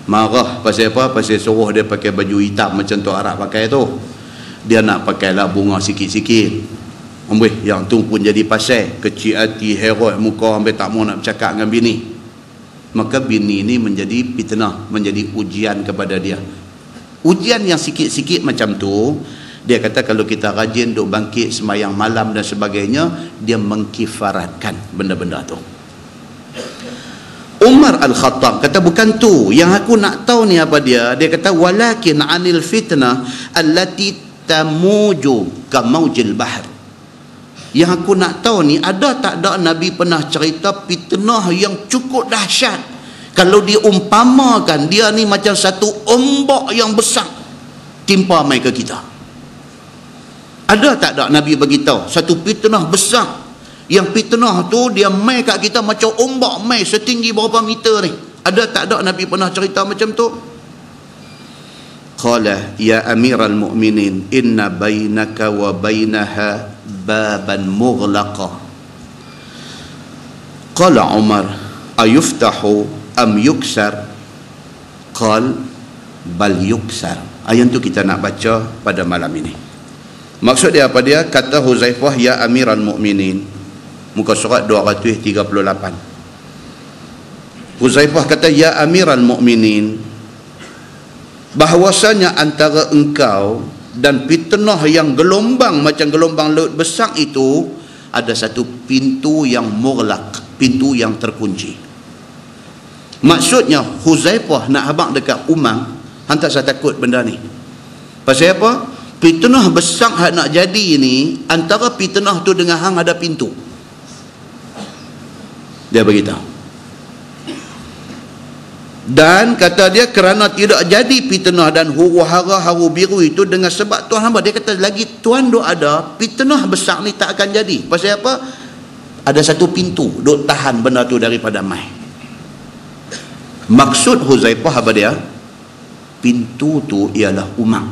Marah pasal apa? Pasal suruh dia pakai baju hitam macam tu Arab pakai tu. Dia nak pakailah bunga sikit-sikit. Umur yang tu pun jadi pasal kecil hati, herot muka, sampai tak mau nak bercakap dengan bini. Maka bini ni menjadi fitnah, menjadi ujian kepada dia. Ujian yang sikit-sikit macam tu, dia kata kalau kita rajin duk bangkit semayang malam dan sebagainya, dia mengkifaratkan benda-benda tu. Umar Al-Khattab kata, bukan tu yang aku nak tahu ni apa dia. Dia kata, walakin anil fitnah allati tamuju kamaujil bahr. Yang aku nak tahu ni, ada tak ada Nabi pernah cerita fitnah yang cukup dahsyat. Kalau diumpamakan, dia ni macam satu ombak yang besar timpa mai ke kita. Ada tak ada Nabi bagi tahu satu fitnah besar, yang fitnah tu dia mai kat kita macam ombak mai setinggi berapa meter ni? Ada tak ada Nabi pernah cerita macam tu? Qala ya amiral mu'minin inna bainaka wa bainaha baban mughlaqa. Qala Umar ayuftahu am yuksar? Qal bal yuksar. Ayat tu kita nak baca pada malam ini. Maksud dia apa dia? Kata Huzaifah, ya amiral mu'minin, muka surat 238. Huzaifah kata, ya Amiral Mukminin, bahwasanya antara engkau dan fitnah yang gelombang macam gelombang laut besar itu ada satu pintu yang mughlaq, pintu yang terkunci. Maksudnya Huzaifah nak habaq dekat Umar, hantar saya takut benda ni. Pasal apa? Fitnah besar hak nak jadi ni, antara fitnah tu dengan hang ada pintu. Dia beritahu. Dan kata dia, kerana tidak jadi fitnah dan huru-hara haru biru itu dengan sebab Tuhan hamba, dia kata lagi Tuhan duk ada, fitnah besar ni tak akan jadi. Pasal apa? Ada satu pintu duk tahan benda tu daripada mai. Maksud Huzaifah apa dia? Pintu tu ialah Umar.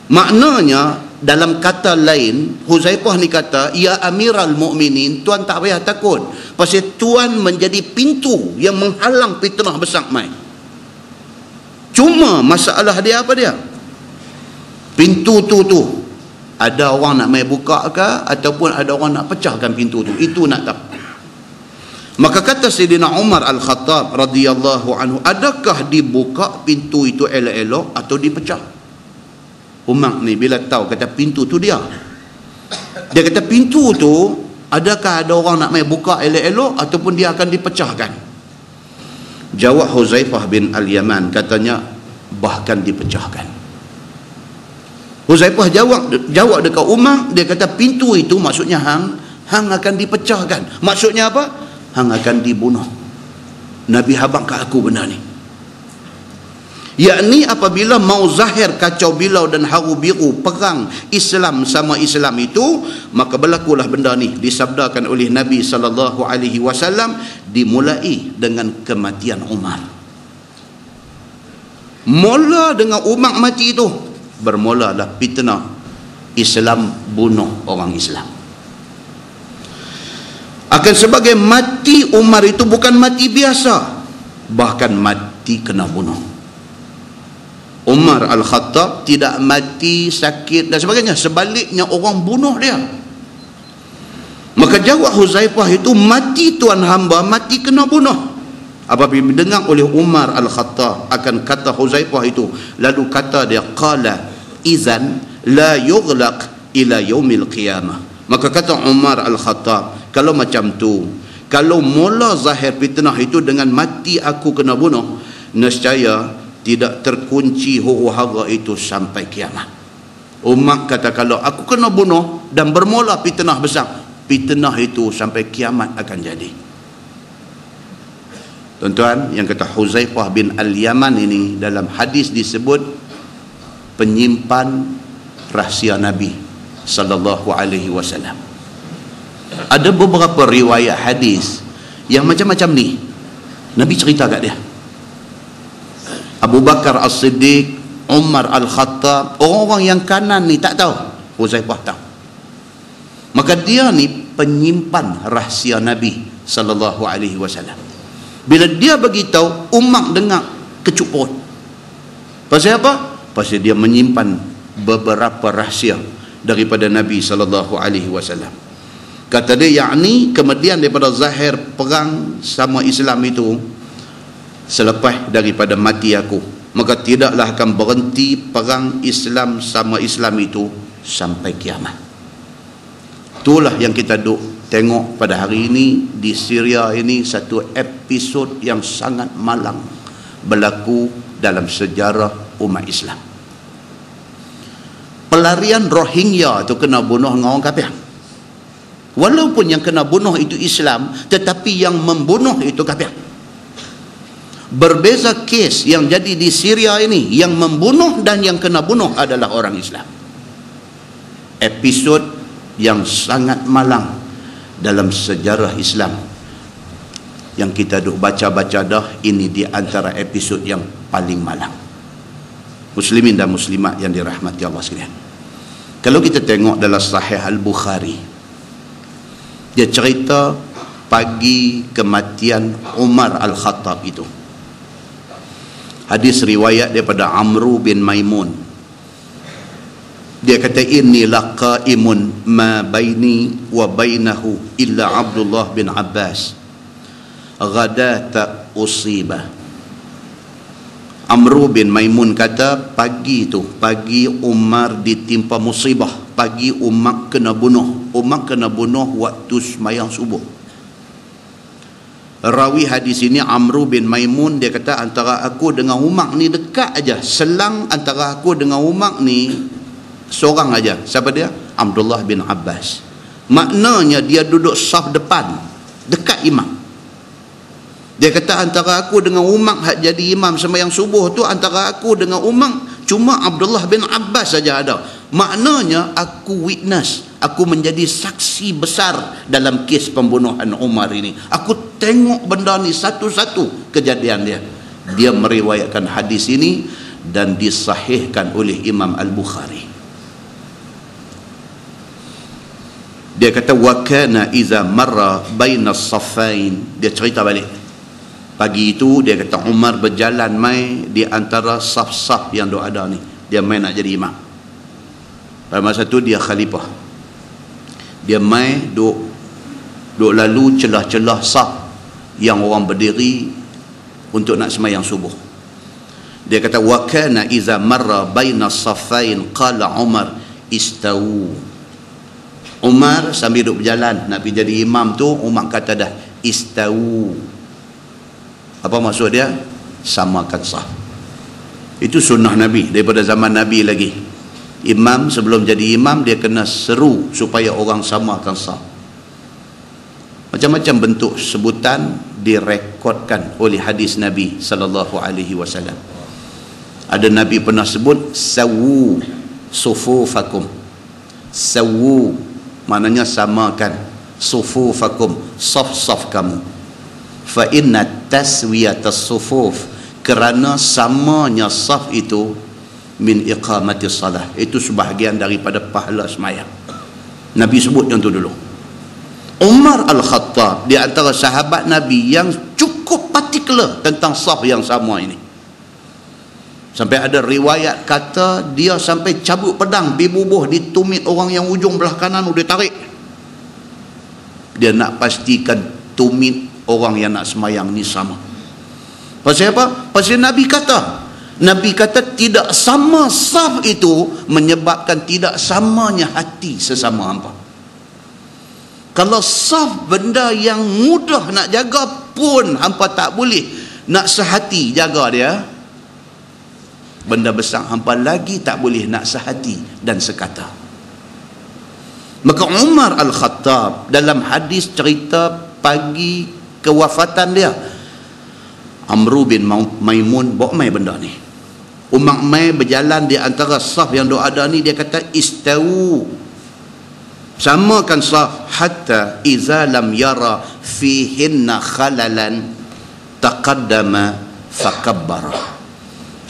Maknanya dalam kata lain, Huzaifah ni kata, ya Amiral Mukminin, Tuan tak payah takut. Pasal Tuan menjadi pintu yang menghalang fitnah besar mai. Cuma masalah dia apa dia? Pintu tu ada orang nak mai buka ke ataupun ada orang nak pecahkan pintu tu. Itu nak tahu. Maka kata Sayyidina Umar Al-Khattab radhiyallahu anhu, adakah dibuka pintu itu elok-elok atau dipecah? Umar ni bila tahu, kata pintu tu dia kata pintu tu, adakah ada orang nak mai buka elok-elok ataupun dia akan dipecahkan? Jawab Huzaifah bin Al-Yaman, katanya bahkan dipecahkan. Huzaifah jawab dekat Umar, dia kata pintu itu maksudnya hang akan dipecahkan. Maksudnya apa? Hang akan dibunuh. Nabi habaq kat aku benda ni. Yakni apabila mau zahir kacau bilau dan haru biru perang Islam sama Islam itu, maka berlakulah benda ni, disabdakan oleh Nabi SAW, dimulai dengan kematian Umar. Mula dengan Umar mati itu, bermulalah fitnah Islam bunuh orang Islam. Akan sebagai mati Umar itu bukan mati biasa, bahkan mati kena bunuh. Umar Al-Khattab tidak mati sakit dan sebagainya, sebaliknya orang bunuh dia. Maka jawab Huzaifah itu, mati tuan hamba, mati kena bunuh. Apabila dengar oleh Umar Al-Khattab akan kata Huzaifah itu, lalu kata dia, qala izan la yughlaq ila yaumil qiyamah. Maka kata Umar Al-Khattab, kalau macam tu, kalau mula zahir fitnah itu dengan mati aku kena bunuh, nescaya tidak terkunci huru-hara itu sampai kiamat. Umar kata, kalau aku kena bunuh dan bermula fitnah besar, fitnah itu sampai kiamat akan jadi. Tuan-tuan, yang kata Huzaifah bin Al-Yaman ini dalam hadis disebut penyimpan rahsia Nabi sallallahu alaihi wasallam. Ada beberapa riwayat hadis yang macam-macam ni Nabi cerita kat dia. Abu Bakar As-Siddiq, Umar Al-Khattab, orang-orang yang kanan ni tak tahu, Huzaifah tahu. Maka dia ni penyimpan rahsia Nabi sallallahu alaihi wasallam. Bila dia bagi tahu, Umar dengar kecup perut. Pasal apa? Pasal dia menyimpan beberapa rahsia daripada Nabi sallallahu alaihi wasallam. Kata dia, yakni kemudian daripada zahir perang sama Islam itu, selepas daripada mati aku, maka tidaklah akan berhenti perang Islam sama Islam itu sampai kiamat. Itulah yang kita duk tengok pada hari ini di Syria ini, satu episod yang sangat malang berlaku dalam sejarah umat Islam. Pelarian Rohingya itu kena bunuh dengan orang kafir. Walaupun yang kena bunuh itu Islam, tetapi yang membunuh itu kafir. Berbeza kes yang jadi di Syria ini, yang membunuh dan yang kena bunuh adalah orang Islam. Episod yang sangat malang dalam sejarah Islam yang kita duk baca-baca dah, ini di antara episod yang paling malang. Muslimin dan muslimat yang dirahmati Allah sekalian, kalau kita tengok dalam Sahih Al-Bukhari, dia cerita pagi kematian Umar Al-Khattab itu. Hadis riwayat daripada Amru bin Maimun. Dia kata inni laqaimun ma baini wa bainahu illa Abdullah bin Abbas ghadata usiba. Amru bin Maimun kata pagi Umar ditimpa musibah, pagi Umar kena bunuh waktu sembahyang subuh. Rawi hadis ini Amru bin Maimun, dia kata antara aku dengan Umar ni dekat aja, selang antara aku dengan Umar ni seorang aja. Siapa dia? Abdullah bin Abbas. Maknanya dia duduk saf depan dekat imam. Dia kata antara aku dengan Umar hak jadi imam sembahyang subuh tu, antara aku dengan Umar cuma Abdullah bin Abbas saja ada. Maknanya aku witness, aku menjadi saksi besar dalam kes pembunuhan Umar ini. Aku tengok benda ni satu-satu kejadian dia. Dia meriwayatkan hadis ini dan disahihkan oleh Imam Al-Bukhari. Dia kata wa kana iza marra baina as-saffain. Dia cerita balik. Pagi itu dia kata Umar berjalan mai di antara saf-saf yang ada ni. Dia mai nak jadi imam. Pada masa tu dia khalifah. Dia mai duk lalu celah-celah saf yang orang berdiri untuk nak sembahyang subuh. Dia kata wa kana iza marra baina as-saffain qala Umar istawu. Umar sambil duduk berjalan nak pergi jadi imam tu, Umar kata dah istawu. Apa maksud dia? Samakan saf. Itu sunnah Nabi daripada zaman Nabi lagi. Imam sebelum jadi imam dia kena seru supaya orang samakan saf. Macam-macam bentuk sebutan direkodkan oleh hadis Nabi sallallahu alaihi wasallam. Ada Nabi pernah sebut sawu sufufakum. Sawu maknanya samakan, sufufakum saf-saf kamu. Fa inna taswiyatas sufuf, kerana samanya saf itu min iqamati salah, itu sebahagian daripada pahala sembahyang. Nabi sebut yang tu dulu. Umar Al-Khattab di antara sahabat Nabi yang cukup particular tentang saf yang sama ini. Sampai ada riwayat kata dia sampai cabut pedang dibubuh di tumit orang yang ujung belah kanan, dia tarik. Dia nak pastikan tumit orang yang nak semayang ni sama. Pasal apa? Pasal Nabi kata tidak sama saf itu menyebabkan tidak samanya hati sesama hamba. Kalau saf benda yang mudah nak jaga pun hampa tak boleh nak sehati jaga dia, benda besar hampa lagi tak boleh nak sehati dan sekata. Maka Umar Al-Khattab dalam hadis cerita pagi kewafatan dia, Amru bin Maimun bawa mai benda ni. Umar mai berjalan di antara saf yang ada ni, dia kata istawu, samakan saf, hatta iza lam yara fihinna khalalan taqaddama fakabbara.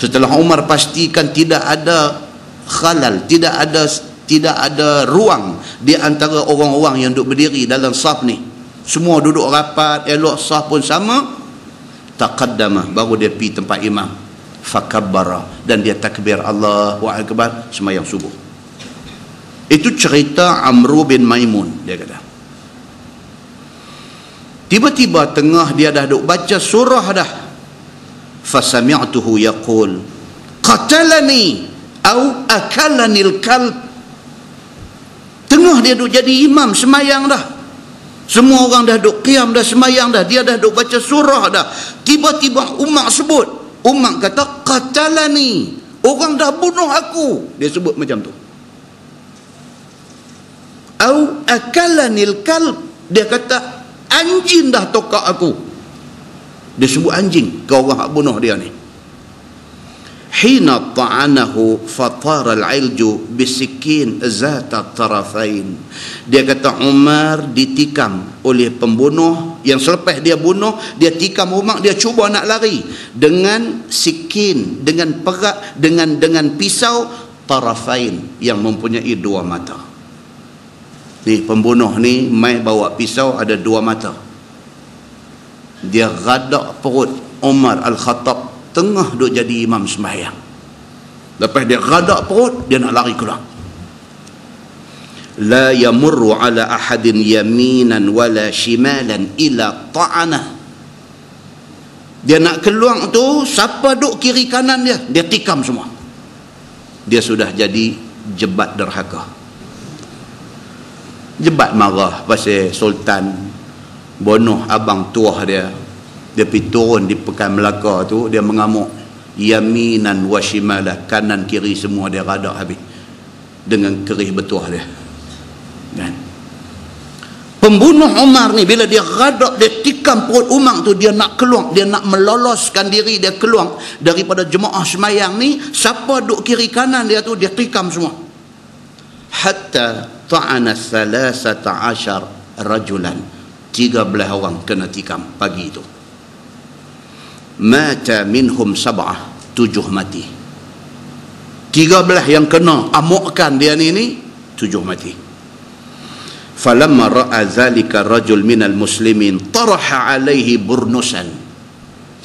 Setelah Umar pastikan tidak ada khalal, tidak ada ruang di antara orang-orang yang duduk berdiri dalam saf ni, semua duduk rapat, elok, saf pun sama, taqaddama, baru dia pergi tempat imam, fakabbara, dan dia takbir Allahu Akbar sembahyang subuh. Itu cerita Amru bin Maimun. Dia kata tiba-tiba tengah dia dah duk baca surah dah, fasami'tuhu yaqul qatalani au akalanil kalb. Tengah dia duk jadi imam sembahyang dah, semua orang dah duk qiyam dah sembahyang dah, dia dah duk baca surah dah, tiba-tiba Umar sebut, Umar kata qatalani, orang dah bunuh aku. Dia sebut macam tu. Au akalanil kalb, dia kata anjing dah tokak aku. Dia sebut anjing ke orang hak bunuh dia ni. Hina ta'anahu fatara al-ilju bisikin zata tarafain. Dia kata Umar ditikam oleh pembunuh yang selepas dia bunuh, dia tikam Umar, dia cuba nak lari dengan sikin, dengan perak, dengan pisau tarafain yang mempunyai dua mata. Ni pembunuh ni mai bawa pisau ada dua mata. Dia gadak perut Umar Al-Khattab tengah duk jadi imam sembahyang. Lepas dia gadak perut, dia nak lari keluar. la yamurru ala ahadin yaminan wala shimalan ila ta'anah. Dia nak keluar tu, siapa duk kiri kanan dia tikam semua. Dia sudah jadi jebat derhaka. Jebat marah pasal Sultan bunuh abang tuah dia. Dia pergi turun di Pekan Melaka tu, dia mengamuk. Yaminan wa shimalah, kanan kiri semua dia radak habis dengan kerih betuah dia. Kan? Pembunuh Umar ni bila dia radak, dia tikam perut Umar tu, dia nak keluar, dia nak meloloskan diri dia keluar daripada jemaah semayang ni. Siapa duk kiri kanan dia tu, dia tikam semua. Hatta ta'ana 13 rajulan, 13 orang kena tikam pagi itu. Mata minhum 7 mati. 13 yang kena amukkan dia ni 7 mati. Falamma ra'a zalika rajul minal muslimin taraha alaihi burnusan.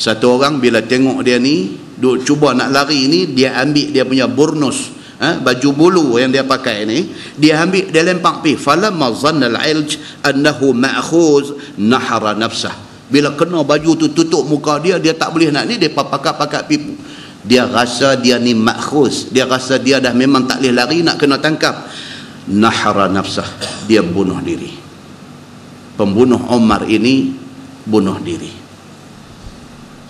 Satu orang bila tengok dia ni duk cuba nak lari ni, dia ambil dia punya burnus, baju bulu yang dia pakai ni, dia ambil, dia lempak pi. Falamma zanna al-ilj annahu ma'khuz nahara nafsah. Bila kena baju tu tutup muka dia, dia tak boleh nak ni, dia pakat-pakat pipu. Dia rasa dia ni makhuz, dia rasa dia dah memang tak boleh lari, nak kena tangkap. Nahara nafsah, dia bunuh diri. Pembunuh Umar ini bunuh diri.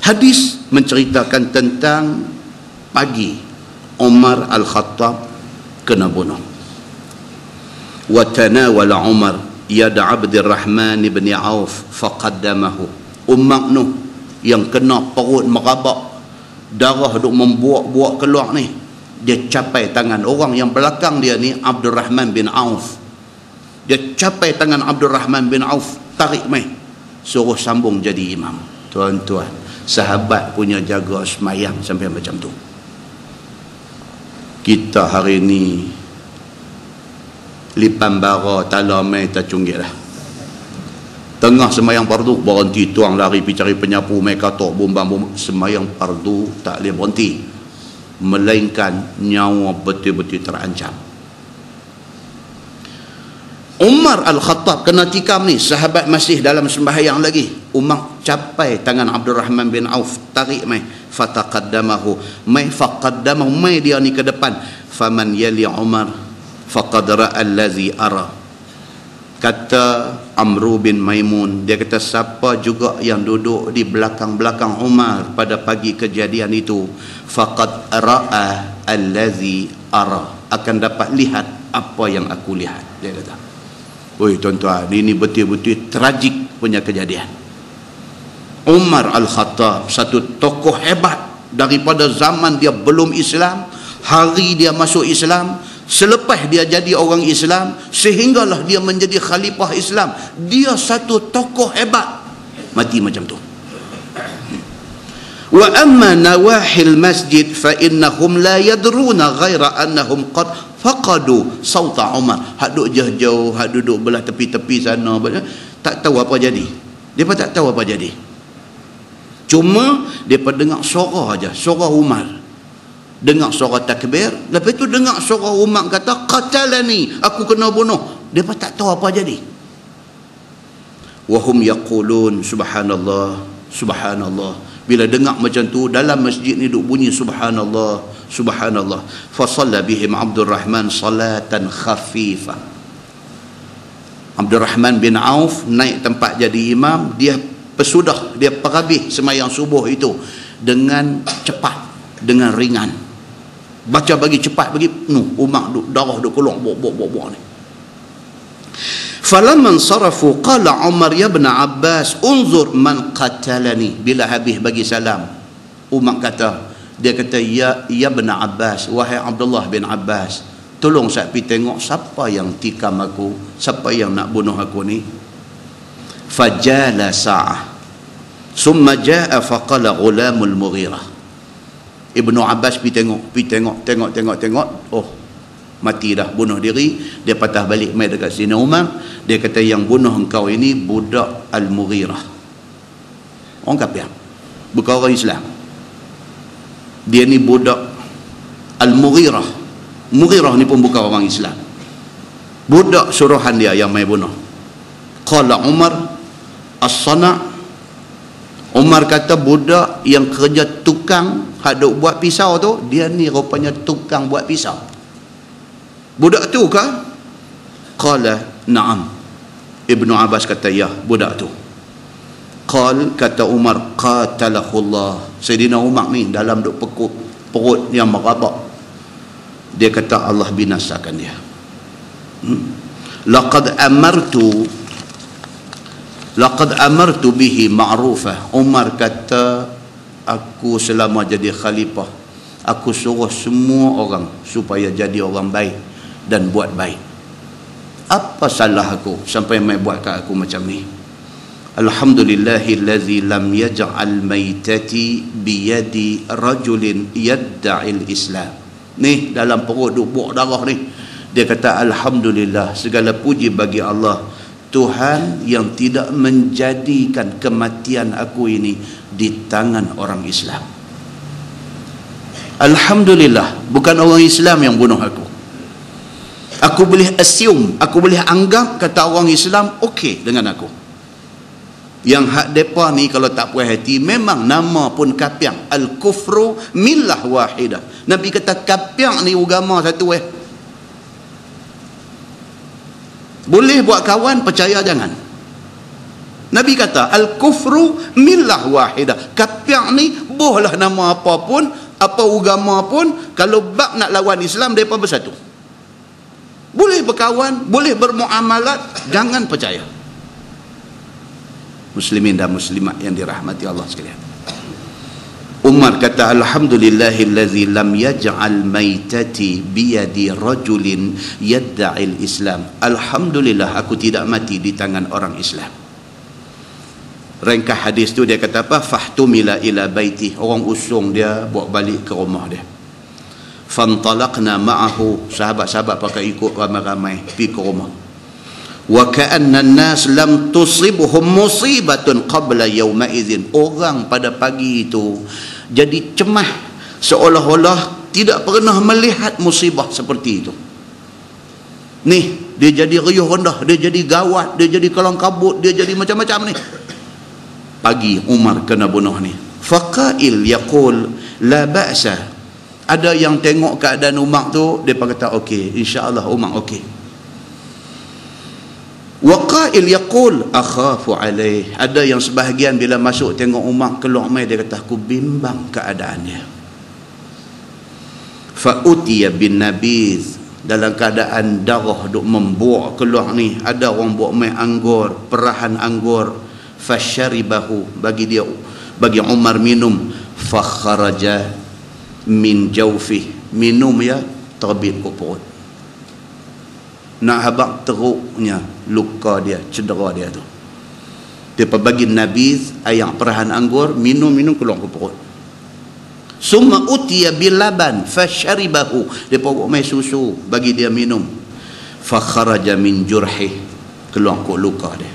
Hadis menceritakan tentang pagi Umar Al-Khattab kena bunuh. Wa tanawala Umar yad Abdurrahman bin Auf faqaddamahu. Nuh yang kena perut merabak, darah duk membuak-buak keluar ni, dia capai tangan orang yang belakang dia ni, Abdurrahman bin Auf. Dia capai tangan Abdurrahman bin Auf, tarik mai, suruh sambung jadi imam. Tuan-tuan, sahabat punya jaga semayang sampai macam tu. Kita hari ni lipan bara tala mai tak cunggit lah. Tengah semayang fardu berhenti, tuang lari pergi cari penyapu, mai katok bumbang. Semayang fardu tak boleh berhenti, melainkan nyawa betul-betul terancam. Umar Al-Khattab kena tikam ni, sahabat masih dalam sembahyang lagi. Umar capai tangan Abdurrahman bin Auf, tarik mai, fataqaddamahu, mai faqaddamahu, mai dia ni ke depan. Faman yali Umar faqad ra'a allazi ara. Kata Amru bin Maimun, dia kata siapa juga yang duduk di belakang-belakang Umar pada pagi kejadian itu, faqad ra'a allazi ara, akan dapat lihat apa yang aku lihat. Dia kata, oi tuan-tuan, ini betul-betul tragik punya kejadian. Umar Al-Khattab, satu tokoh hebat daripada zaman dia belum Islam, hari dia masuk Islam, selepas dia jadi orang Islam, sehinggalah dia menjadi khalifah Islam. Dia satu tokoh hebat, mati macam tu. Wa amma nawahil masjid fa innahum la yadruna ghaira annahum qad faqadu sauta Umar. Hak duduk jauh-jauh, hak duduk belah tepi-tepi sana, tak tahu apa jadi. Depa tak tahu apa jadi. Cuma depa dengar suara aja, suara Umar. Dengar suara takbir, lepas tu dengar suara Umar kata qatalani, aku kena bunuh. Depa tak tahu apa jadi. Wa hum yaqulun subhanallah, subhanallah. Bila dengar macam tu, dalam masjid ni duk bunyi subhanallah, subhanallah. Fa shalla bihim Abdurrahman salatan khafifah. Abdurrahman bin Auf naik tempat jadi imam, dia pesudah, dia perhabis semayang subuh itu dengan cepat, dengan ringan. Baca bagi cepat bagi Umar duk darah duk keluar bok ni. Falamman sarafu qala Umar ya ibn Abbas unzur man qatalani. Bila habis bagi salam, Umar kata, dia kata, ya ibn Abbas, wahai Abdullah bin Abbas, tolong saya pergi tengok siapa yang tikam aku, siapa yang nak bunuh aku ni. Fajala sa'ah summa jaa faqala ghulamul Mughirah. Ibnu Abbas pergi tengok, oh mati dah, bunuh diri. Dia patah balik mai dekat sini Umar, dia kata yang bunuh engkau ini budak Al-Mughirah, orang kafir, bukan orang Islam. Dia ni budak Al-Mughirah. Mughirah ni pun bukan orang Islam. Budak suruhan dia yang mai bunuh. Qala Umar as-sana'. Umar kata budak yang kerja tukang haduk buat pisau tu, dia ni rupanya tukang buat pisau. Budak tu kah? Qala na'am. Ibnu Abbas kata ya, budak tu. Qal, kata Umar, qatalahullah. Sayyidina Umar ni dalam duk pekuk perut yang merabak, dia kata Allah binasakan dia. Laqad amartu bihi ma'rufah. Umar kata, aku selama jadi khalifah, aku suruh semua orang supaya jadi orang baik dan buat baik. Apa salah aku sampai mai buat kat aku macam ni? Alhamdulillahillazi lam yaj'al maitati biyadi rajulin yadda'il Islam. Ni dalam perut duk buak darah ni, dia kata alhamdulillah, segala puji bagi Allah, Tuhan yang tidak menjadikan kematian aku ini di tangan orang Islam. Alhamdulillah, bukan orang Islam yang bunuh aku. Aku boleh assume, aku boleh anggap kata orang Islam okey dengan aku. Yang hak depa ni kalau tak puas hati, memang nama pun kapiang. Al-kufru millah wahidah. Nabi kata kapiang ni agama satu Boleh buat kawan, percaya jangan. Nabi kata al-kufru millah wahidah. Kapiang ni bolehlah nama apa pun, apa agama pun, kalau bab nak lawan Islam depa bersatu. Boleh berkawan, boleh bermuamalat, jangan percaya. Muslimin dan muslimat yang dirahmati Allah sekalian. Umar kata alhamdulillahillazi lam yaj'al maitati biyadi rajulin yadda'il Islam. Alhamdulillah aku tidak mati di tangan orang Islam. Ringkas hadis tu dia kata apa? Fahtumila ila baiti. Orang usung dia bawa balik ke rumah dia. Fantalaqna ma'ahu. Sahabat-sahabat pakai ikut ramai-ramai pergi ke rumah. Wa ka'anna an-nas lam tusibhum musibatun qabla yawma idzin. Orang pada pagi itu jadi cemas, seolah-olah tidak pernah melihat musibah seperti itu. Ni dia jadi riuh rendah, dia jadi gawat, dia jadi kelang kabut, dia jadi macam-macam ni. Pagi Umar kena bunuh ni. Faqail yaqul la ba'sa. Ada yang tengok keadaan Umar tu, dia kata okey, insya-Allah Umar okey. Waqail yaqul akhafu alaih. Ada yang sebahagian bila masuk tengok Umar keluar mai, dia kata aku bimbang keadaannya. Fa utiya bin nabiz. Dalam keadaan darah duk membuak keluar ni, ada orang buat mai anggur, perahan anggur. Fasyaribahu, bagi Umar minum. Fa kharaja min jawfih. Minum ya, terbit ke perut. Nak habaq teruknya luka dia, cedera dia tu. Dia bagi nabiz, air perahan anggur, minum keluar ke perut. Summa utiya bil laban fasyaribahu. Dia bawa mai susu bagi dia minum. Fa kharaja min jurhi, keluar ke luka dia.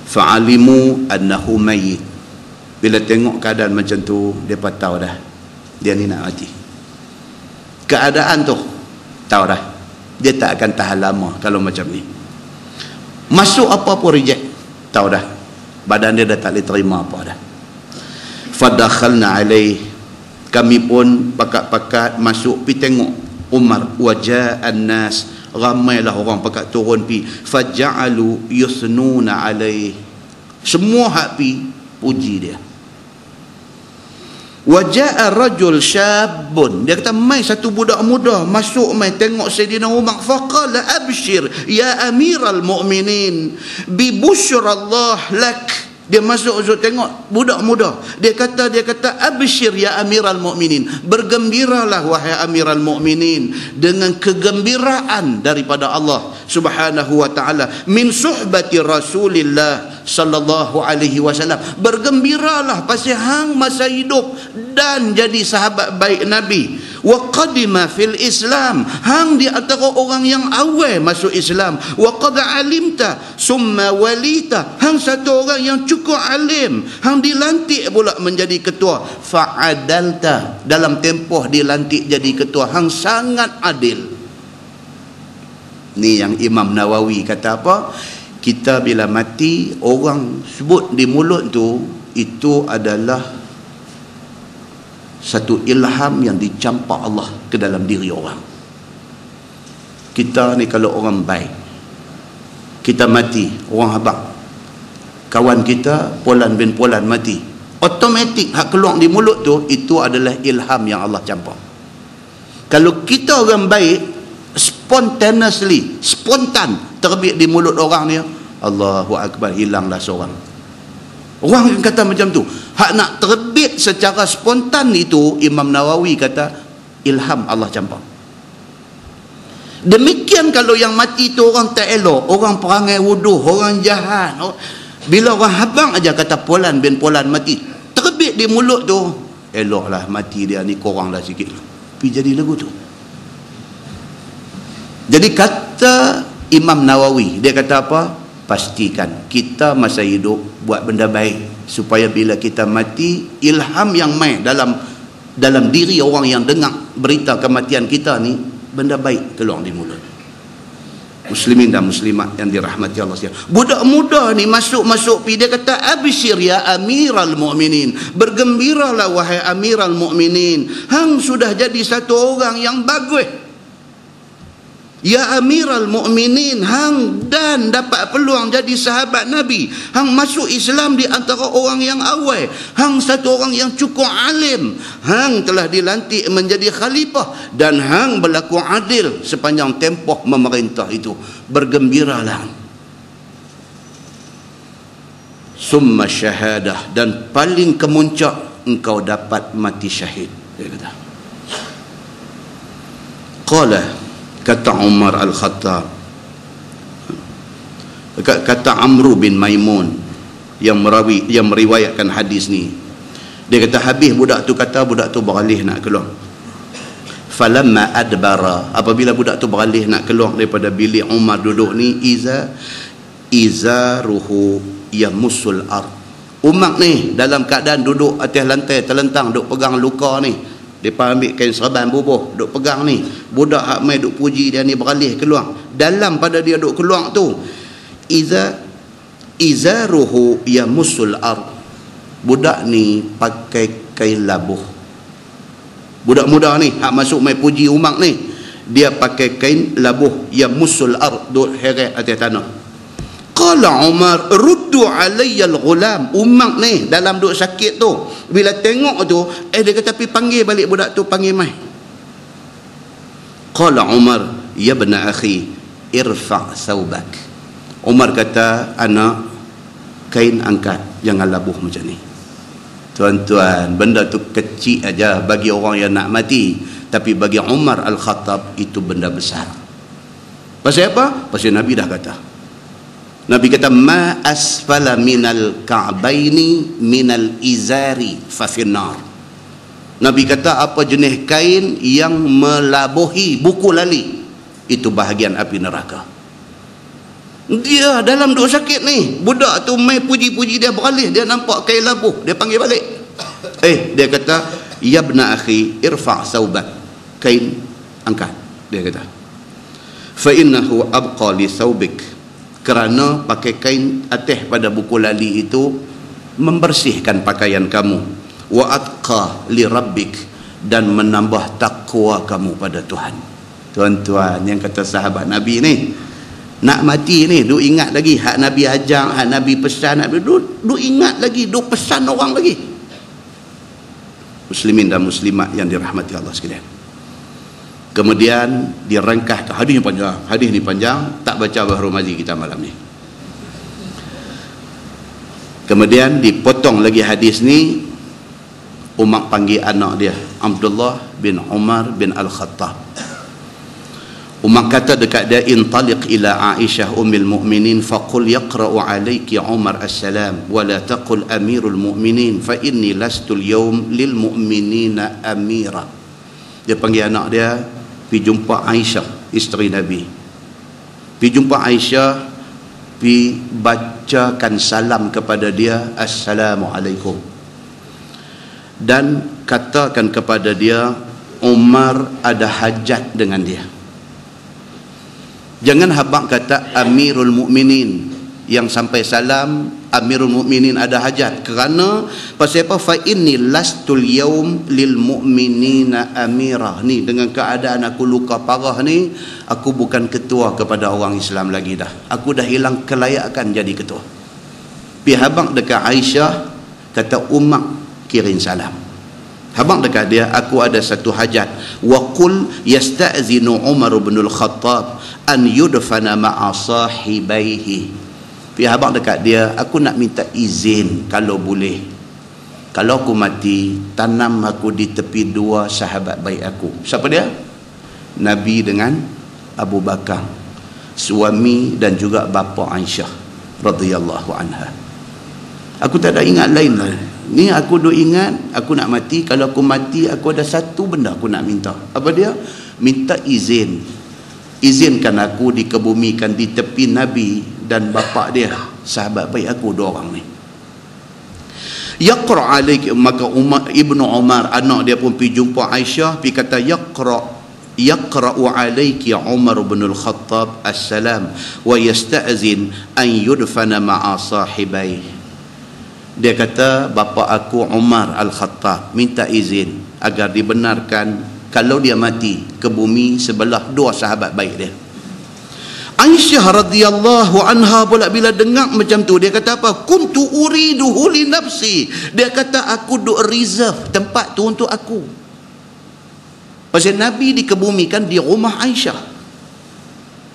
Fa'alimu annahu mayyit. Bila tengok keadaan macam tu, dia tahu dah dia ni nak mati. Keadaan tu tahu dah dia tak akan tahan lama kalau macam ni. Masuk apa pun reject, tahu dah badan dia dah tak boleh terima apa dah. Fadakhalna alaih, kami pun pakat-pakat masuk pi tengok Umar. Waja'an nas, ramailah orang pakat turun pi. Faja'alu yusnuna alaih, semua hak pi puji dia. Waja'a rajul syabun, dia kata mai satu budak muda masuk mai tengok Sayyidina Umar. Faqala abshir ya amiral mu'minin bi busyrallah lak. Dia masuk tengok budak muda, dia kata abshir ya amiral mu'minin, bergembiralah wahai amiral mu'minin dengan kegembiraan daripada Allah Subhanahu wa taala, min suhbati Rasulillah sallallahu alaihi wasallam. Bergembiralah pasal hang masa hidup dan jadi sahabat baik Nabi. Wa qadima fil Islam, hang di antara orang yang awal masuk Islam. Wa qad alimta summa walita, hang satu orang yang cukup alim, hang dilantik pula menjadi ketua. Fa'adalta, dalam tempoh dilantik jadi ketua hang sangat adil. Ni yang Imam Nawawi kata apa? Kita bila mati, orang sebut di mulut tu, itu adalah satu ilham yang dicampak Allah ke dalam diri orang. Kita ni kalau orang baik, kita mati, orang habaq, kawan kita Polan bin Polan mati, automatik hak keluar di mulut tu, itu adalah ilham yang Allah campak. Kalau kita orang baik, spontaneously, spontan terbit di mulut orang ni, Allahu Akbar, hilanglah seorang. Orang yang kata macam tu, hak nak terbit secara spontan itu, Imam Nawawi kata ilham Allah campak. Demikian kalau yang mati itu orang tak elok, orang perangai wuduh, orang jahat, bila orang habang aja kata Polan bin Polan mati, terbit di mulut tu, eloklah mati dia ni, koranglah sikit, tapi jadi lagu tu. Jadi kata Imam Nawawi, dia kata apa? Pastikan kita masa hidup buat benda baik, supaya bila kita mati, ilham yang main dalam diri orang yang dengar berita kematian kita ni, benda baik keluar di mulut. Muslimin dan muslimat yang dirahmati Allah sekalian, budak muda ni masuk pi, dia kata absyir ya amiral mu'minin, bergembiralah wahai amiral mu'minin, hang sudah jadi satu orang yang bagus. Ya amiral mu'minin, hang dan dapat peluang jadi sahabat Nabi, hang masuk Islam di antara orang yang awal, hang satu orang yang cukup alim, hang telah dilantik menjadi khalifah, dan hang berlaku adil sepanjang tempoh memerintah itu, bergembiralah. Summa syahadah, dan paling kemuncak engkau dapat mati syahid, dia kata. Qala, kata Umar Al-Khattab, kata Amru bin Maimun yang meriwayatkan hadis ni, dia kata habis budak tu kata, budak tu beralih nak keluar. Falamma adbara, apabila budak tu beralih nak keluar daripada bilik Umar duduk ni, izaruhu yamusul ard. Umar ni dalam keadaan duduk atas lantai terlentang, duk pegang luka ni. Mereka ambil kain serban bubuh, duk pegang ni. Budak hak mai duk puji dia ni beralih keluar. Dalam pada dia duk keluar tu, izaruhu yamusul ard. Budak ni pakai kain labuh. Budak muda ni hak masuk mai puji Umar ni, dia pakai kain labuh yamusul ard, duk heret atas tanah. Qala Umar, ruddu alayya al-ghulam. Umar ni dalam duk sakit tu, bila tengok tu, dia kata pergi panggil balik budak tu, panggil mai. Qala Umar, ya ibna akhi, irfa' thawbak. Umar kata, anak, kain angkat, jangan labuh macam ni. Tuan-tuan, benda tu kecil aja bagi orang yang nak mati, tapi bagi Umar Al-Khattab itu benda besar. Pasal apa? Pasal Nabi dah kata. Nabi kata, ma asfala minal ka'baini minal izari fa finnar. Nabi kata apa jenis kain yang melabuhi buku lali, itu bahagian api neraka. Dia dalam duk sakit ni, budak tu mai puji-puji dia beralih, dia nampak kain labuh, dia panggil balik. Dia kata, ya ibna akhi, irfa' thawbak, kain angkat, dia kata. Fa innahu abqa li thawbik, kerana pakai kain atas pada buku lali itu membersihkan pakaian kamu. Wa atqa li rabbik, dan menambah takwa kamu pada Tuhan. Tuan-tuan, yang kata sahabat Nabi ni, nak mati ni duk ingat lagi hak Nabi ajar, hak Nabi pesan, duk ingat lagi, duk pesan orang lagi. Muslimin dan muslimat yang dirahmati Allah sekalian. Kemudian dirangkah, hadis ni panjang, tak baca Bahrul Mazi kita malam ni. Kemudian dipotong lagi hadis ni, Umar panggil anak dia, Abdullah bin Umar bin Al-Khattab. Umar kata dekat dia, intaliq ila Aisyah ummil mu'minin faqul yaqra'u alayki Umar as-salam wa la taqul amirul mu'minin fa inni lastu al-yawm lil mu'minina amira. Dia panggil anak dia, pergi jumpa Aisyah, isteri Nabi. Pergi jumpa Aisyah, pergi bacakan salam kepada dia, Assalamualaikum. Dan katakan kepada dia, Umar ada hajat dengan dia. Jangan habaq kata Amirul Mukminin, yang sampai salam Amirul Mukminin ada hajat. Kerana pasal apa? Fa inni lastul yaum lil mu'minina amira. Ni dengan keadaan aku luka parah ni, aku bukan ketua kepada orang Islam lagi dah. Aku dah hilang kelayakan jadi ketua. Pi habaq dekat Aisyah, kata Umar kirim salam. Habaq dekat dia, aku ada satu hajat. Wa qul yasta'zinu Umar bin al-Khattab an yudfana ma'a sahibaihi. Pergi habaq dekat dia, aku nak minta izin kalau boleh, kalau aku mati, tanam aku di tepi dua sahabat baik aku. Siapa dia? Nabi dengan Abu Bakar, suami dan juga bapa Aisyah radhiyallahu anha. Aku tak ada ingat lain lah. Ni aku duk ingat, aku nak mati, kalau aku mati, aku ada satu benda aku nak minta. Apa dia? Minta izin. Izinkan aku dikebumikan di tepi Nabi dan bapa dia, sahabat baik aku, dua orang ni. Yaqra alaik, maka Ibnu Umar anak dia pun pergi jumpa Aisyah, pergi kata yaqra'u alaiki Umar bin al-Khattab assalam wa yasta'zin an yudfana ma'a sahibai. Dia kata bapa aku Umar al-Khattab minta izin agar dibenarkan kalau dia mati ke bumi sebelah dua sahabat baik dia. Aisyah radhiyallahu anha pula bila dengar macam tu, dia kata apa? Kuntu uriduhu li nafsi. Dia kata aku duk reserve tempat tu untuk aku. Pasal Nabi dikebumikan di rumah Aisyah.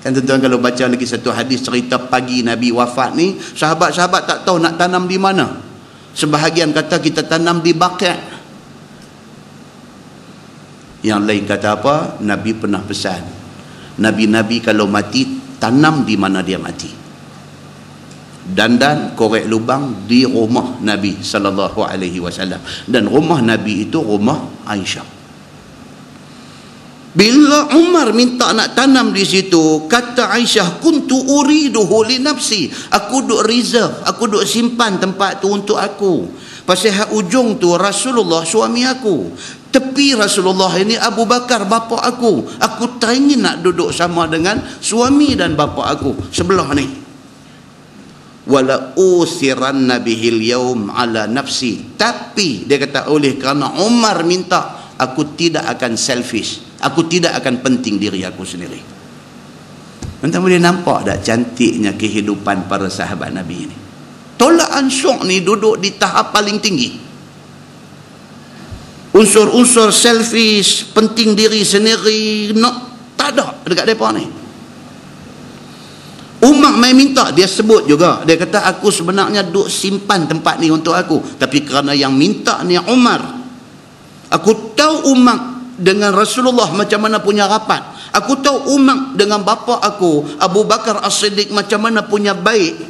Kan tuan-tuan kalau baca lagi satu hadis cerita pagi Nabi wafat ni, sahabat-sahabat tak tahu nak tanam di mana. Sebahagian kata kita tanam di Baqi'. Yang lain kata apa? Nabi pernah pesan, Nabi-Nabi kalau mati, tanam di mana dia mati. Dan korek lubang di rumah Nabi sallallahu alaihi wasallam. Dan rumah Nabi itu rumah Aisyah. Bila Umar minta nak tanam di situ, kata Aisyah, kuntu uriduhu li nafsi. Aku duk reserve, aku duk simpan tempat tu untuk aku. Pasal hak ujung tu Rasulullah suami aku, tepi Rasulullah ini Abu Bakar bapa aku. Aku teringin nak duduk sama dengan suami dan bapa aku sebelah ni. Wala usiranna bihil yaum ala nafsi. Tapi dia kata oleh kerana Umar minta, aku tidak akan selfish, aku tidak akan penting diri aku sendiri. Entah boleh nampak tak cantiknya kehidupan para sahabat Nabi ini. Tolak ansur ni duduk di tahap paling tinggi. Unsur-unsur selfish, penting diri sendiri, tak ada dekat mereka ni. Umar main minta, dia sebut juga, dia kata aku sebenarnya duk simpan tempat ni untuk aku, tapi kerana yang minta ni Umar. Aku tahu Umar dengan Rasulullah macam mana punya rapat. Aku tahu Umar dengan bapa aku Abu Bakar As-Siddiq macam mana punya baik.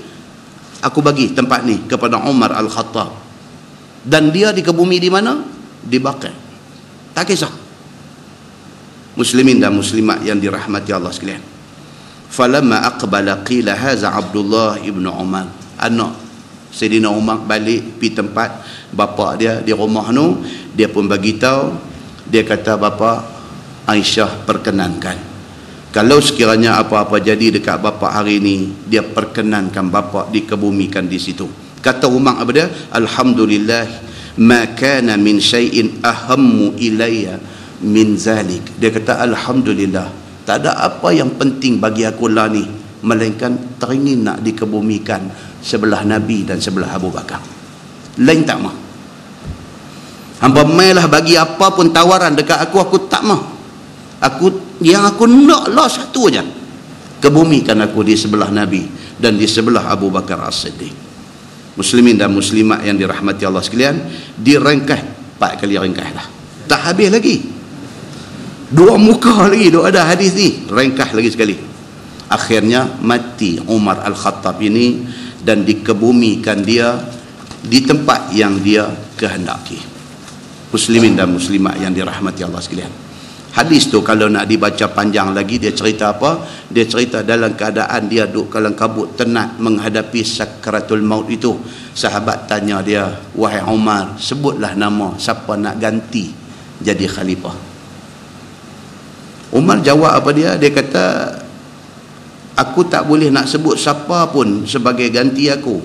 Aku bagi tempat ni kepada Umar Al-Khattab. Dan dia dikebumi di mana? Di Baqi'. Tak kisah. Muslimin dan muslimat yang dirahmati Allah sekalian. Falamma aqbala qila haza Abdullah ibn Umar. Anak Sayyidina Umar balik pi tempat bapa dia di rumah tu, dia pun bagi tahu, dia kata bapa Aisyah perkenankan, kalau sekiranya apa-apa jadi dekat bapa hari ni, dia perkenankan bapa dikebumikan di situ. Kata Umar apa dia? Alhamdulillah ma kana min syai'in ahammu ilayya min zalik. Dia kata alhamdulillah, tak ada apa yang penting bagi aku lah ni, melainkan teringin nak dikebumikan sebelah Nabi dan sebelah Abu Bakar. Lain tak mah. Hampa mailah bagi apa pun tawaran dekat aku tak mah. Yang aku nak lah satu aja, kebumikan aku di sebelah Nabi dan di sebelah Abu Bakar As-Siddiq. Muslimin dan muslimat yang dirahmati Allah sekalian, direngkah 4 kali ringkah dah, tak habis lagi, 2 muka lagi duk ada hadis ni, ringkah lagi sekali. Akhirnya mati Umar Al-Khattab ini dan dikebumikan dia di tempat yang dia kehendaki. Muslimin dan muslimat yang dirahmati Allah sekalian, hadis tu kalau nak dibaca panjang lagi, dia cerita apa? Dia cerita dalam keadaan dia duduk kalang kabut tenat menghadapi sakaratul maut itu. Sahabat tanya dia, wahai Umar, sebutlah nama siapa nak ganti jadi khalifah. Umar jawab apa dia? Dia kata, Aku tak boleh nak sebut siapa pun sebagai ganti aku.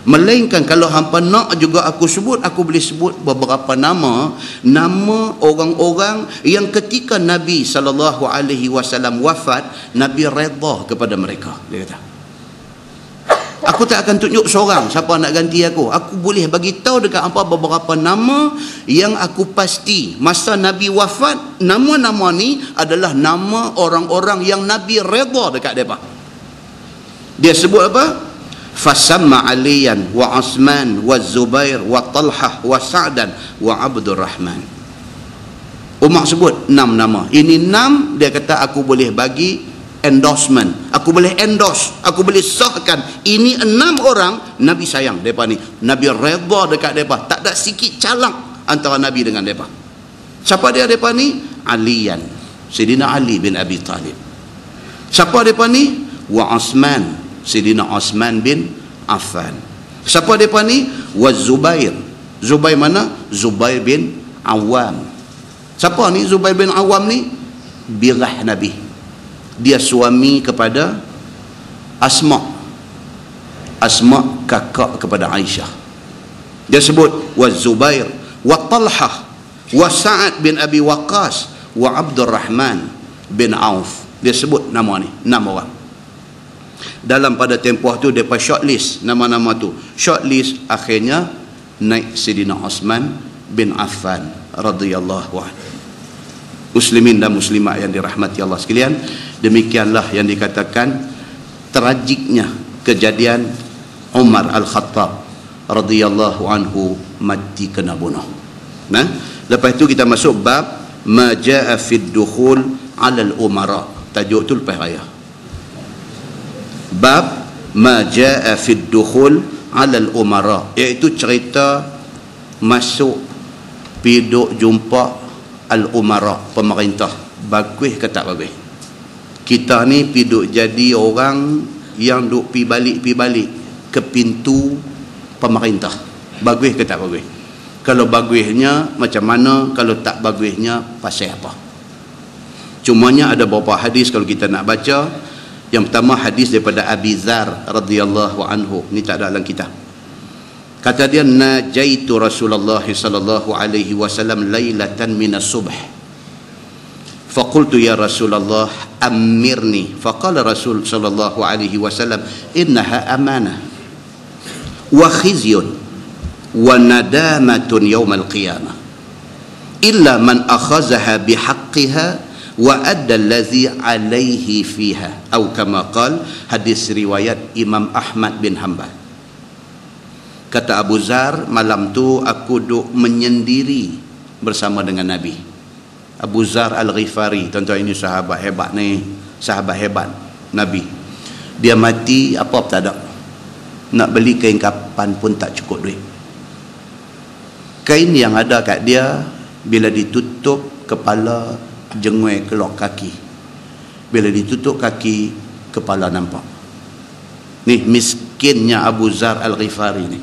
Melainkan kalau hampa nak juga aku sebut, aku boleh sebut beberapa nama orang-orang yang ketika Nabi SAW wafat, Nabi redha kepada mereka. Dia kata, aku tak akan tunjuk seorang siapa nak ganti aku. Aku boleh bagi tahu dekat hampa beberapa nama yang aku pasti masa Nabi wafat, nama-nama ni adalah nama orang-orang yang Nabi redha dekat mereka. Dia sebut apa? Fasamma Aliyan wa Osman wa Zubair wa Talhah wa Sa'dan wa Abdurrahman. Umar sebut 6 nama. Ini 6, dia kata aku boleh bagi endorsement, aku boleh endorse, aku boleh sahkan ini 6 orang Nabi sayang mereka ni, Nabi redha dekat mereka, tak ada sikit calak antara Nabi dengan mereka. Siapa dia mereka ni? Aliyan, Sayyidina Ali bin Abi Talib. Siapa mereka ni? Wa Osman, Sayyidina Osman bin Affan. Siapa mereka ni? Wa Zubair. Zubair mana? Zubair bin Awam. Siapa ni Zubair bin Awam ni? Birah Nabi, dia suami kepada Asma kakak kepada Aisyah. Dia sebut wa Zubair wa Talhah wa Sa'ad bin Abi Waqqas wa Abdurrahman bin Auf. Dia sebut nama ni 6 orang. Dalam pada tempoh tu depa shortlist nama-nama tu. Shortlist, akhirnya naik Sayyidina Osman bin Affan radhiyallahu anhu. Muslimin dan muslimat yang dirahmati Allah sekalian, demikianlah yang dikatakan tragiknya kejadian Umar Al-Khattab radhiyallahu anhu mati kena bunuh. Nah, lepas itu kita masuk bab ma jaa fid dukhul 'ala al-umara. Tajuk tu lepas raya. Bab ma jaa fid dukhul 'ala al-umara, iaitu cerita masuk piduk jumpa al-umara, pemerintah. Bagus ke tak bagus? Kita ni piduk jadi orang yang duk pi balik ke pintu pemerintah. Bagus ke tak bagus? Kalau bagusnya macam mana, kalau tak bagusnya pasal apa? Cumanya ada beberapa hadis kalau kita nak baca. Yang pertama hadis daripada Abi Dzar radhiyallahu anhu. Ni tak ada dalam kitab. Kata dia, najaitu Rasulullah sallallahu alaihi wasallam lailatan minas subh. Faqultu ya Rasulullah amirni. Faqala Rasul sallallahu alaihi wasallam innaha amanah wa khizyun wa nadamatun yaumal qiyamah illa man akhazaha bihaqqiha wa adda allazi alaihi fiha, atau kama qala. Hadis riwayat Imam Ahmad bin Hanbal. Kata Abu Dzar, malam tu aku duk menyendiri bersama dengan Nabi. Abu Dzar Al-Ghifari, tuan-tuan, ini sahabat hebat ni, sahabat hebat Nabi. Dia mati apa tak ada, nak beli kain kapan pun tak cukup duit. Kain yang ada kat dia, bila ditutup kepala, jengui kelok kaki. Bila ditutup kaki, kepala nampak. Ni miskinnya Abu Dzar Al-Ghifari ni.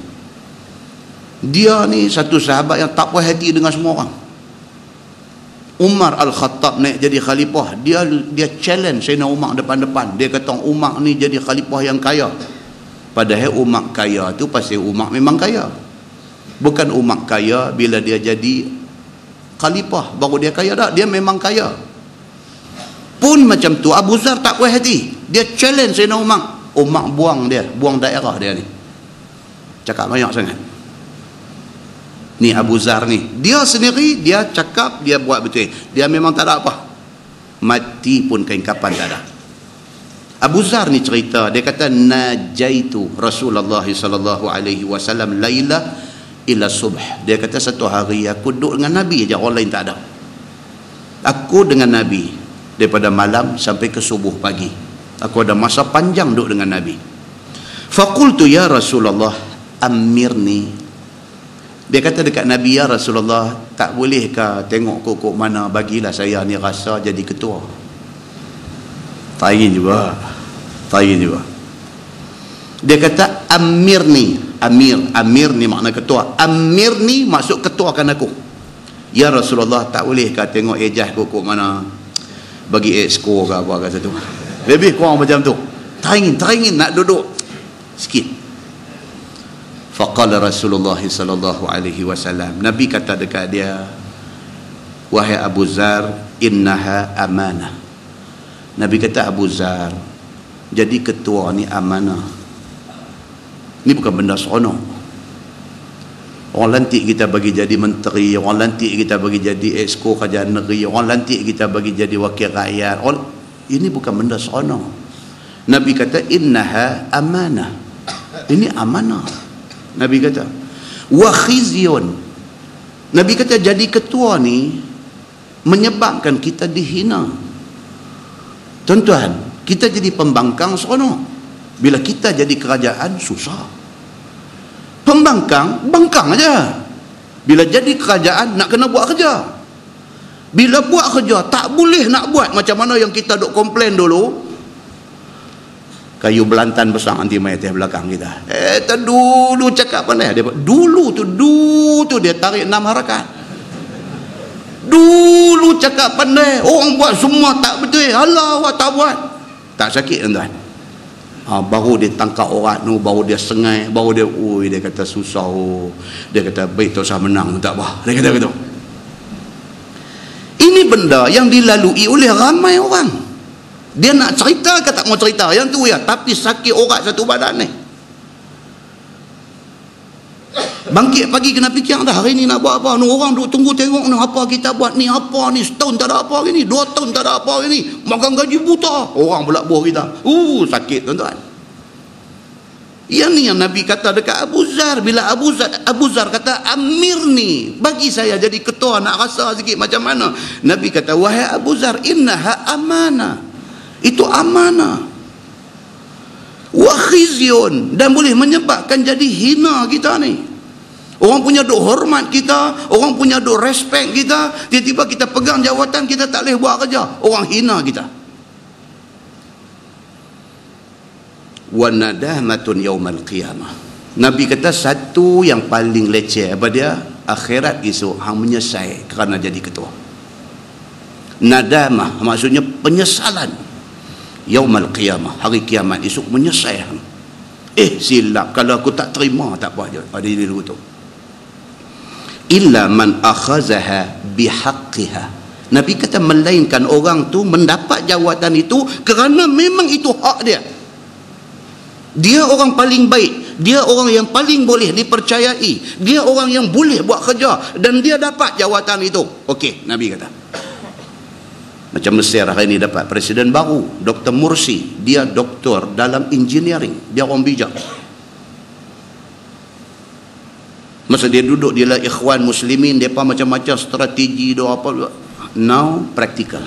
Dia ni satu sahabat yang tak puas hati dengan semua orang. Umar Al-Khattab naik jadi khalifah, dia challenge Sayyidina Umar depan-depan. Dia kata Umar ni jadi khalifah yang kaya. Padahal Umar kaya tu pasal Umar memang kaya. Bukan Umar kaya bila dia jadi khalifah baru dia kaya, tak, dia memang kaya. Pun macam tu Abu Dzar tak puas hati, dia challenge Sayyidina Umar. Umar buang daerah dia ni. Cakap banyak sangat. Ni Abu Dzar ni, dia sendiri dia cakap dia buat betul, dia memang tak ada apa, mati pun kain kapan tak ada. Abu Dzar ni cerita, dia kata najaitu Rasulullah sallallahu alaihi wasallam laila ila subh. Dia kata satu hari aku duduk dengan Nabi aja, orang lain tak ada. Aku dengan Nabi daripada malam sampai ke subuh pagi. Aku ada masa panjang duduk dengan Nabi. Faqultu ya Rasulullah amirni. Dia kata dekat Nabi, ya Rasulullah, tak bolehkah tengok kok mana bagilah saya ni rasa jadi ketua. Tayin juga. Dia kata amirni. Amir ni makna ketua. Amir ni maksud ketuakan aku. Ya Rasulullah, tak bolehkah tengok ejah kok mana bagi exco ke apa ke satu. Lebih kurang macam tu. teringin nak duduk sikit. Faqala Rasulullah sallallahu alaihi wasallam, Nabi kata dekat dia, wahai Abu Zar, innaha amanah. Nabi kata, Abu Zar, jadi ketua ni amanah. Ni bukan benda seronok. Orang lantik kita bagi jadi menteri, orang lantik kita bagi jadi exco kerajaan negeri, orang lantik kita bagi jadi wakil rakyat. Ini bukan benda seronok. Nabi kata, innaha amanah. Ini amanah. Nabi kata, wa khizyun. Nabi kata, jadi ketua ni menyebabkan kita dihina. Tuan-tuan, kita jadi pembangkang seronok. Bila kita jadi kerajaan, susah. Pembangkang, bangkang aja. Bila jadi kerajaan, nak kena buat kerja. Bila buat kerja, tak boleh nak buat macam mana yang kita duk komplain dulu. Kayu belantan besar nanti mai atas belakang kita. Dulu cakap pandai. Dulu tu dia tarik 6 harakat. Dulu cakap pandai. Orang buat semua tak betul. Alah, awak tak buat. Tak sakit, tuan-tuan. Baru dia tangkap orang tu, baru dia sengai, baru dia, dia kata susah. Dia kata, baik tak usah menang, tak apa. Dia kata begitu. Ini benda yang dilalui oleh ramai orang. Dia nak cerita ke tak mau cerita, yang tu ya, tapi sakit orat satu badan ni. Bangkit pagi kena fikir dah, hari ni nak buat apa. Orang duk tunggu tengok ni, apa kita buat ni, apa ni, setahun tak ada apa hari ni, 2 tahun tak ada apa hari ni, makan gaji buta. Orang pula buah kita. Sakit, tuan-tuan. Yang ni yang Nabi kata dekat Abu Zar. Bila Abu Zar kata, Amir ni, bagi saya jadi ketua, nak rasa sikit macam mana. Nabi kata, wahai Abu Zar, innaha amanah. Itu amanah. Wa khizyun, dan boleh menyebabkan jadi hina kita ni. Orang punya duk hormat kita, orang punya duk respect kita, tiba-tiba kita pegang jawatan, kita tak boleh buat kerja, orang hina kita. Wa nadamatun yaumal qiyamah. Nabi kata satu yang paling leceh apa dia? Akhirat esok hang menyesal kerana jadi ketua. Nadamah maksudnya penyesalan. Yaumal qiyamah, hari kiamat esok menyesal. Silap, kalau aku tak terima tak apa je. Ada diri dulu tu. Illa man akhazaha bihaqqiha. Nabi kata melainkan orang tu mendapat jawatan itu kerana memang itu hak dia. Dia orang paling baik, dia orang yang paling boleh dipercayai, dia orang yang boleh buat kerja dan dia dapat jawatan itu. Okey, Nabi kata. Macam Mesir hari ini dapat presiden baru, Dr. Mursi. Dia doktor dalam engineering, dia orang bijak. Masa dia duduk, dia lah ikhwan muslimin, mereka macam-macam strategi, apa. Now practical.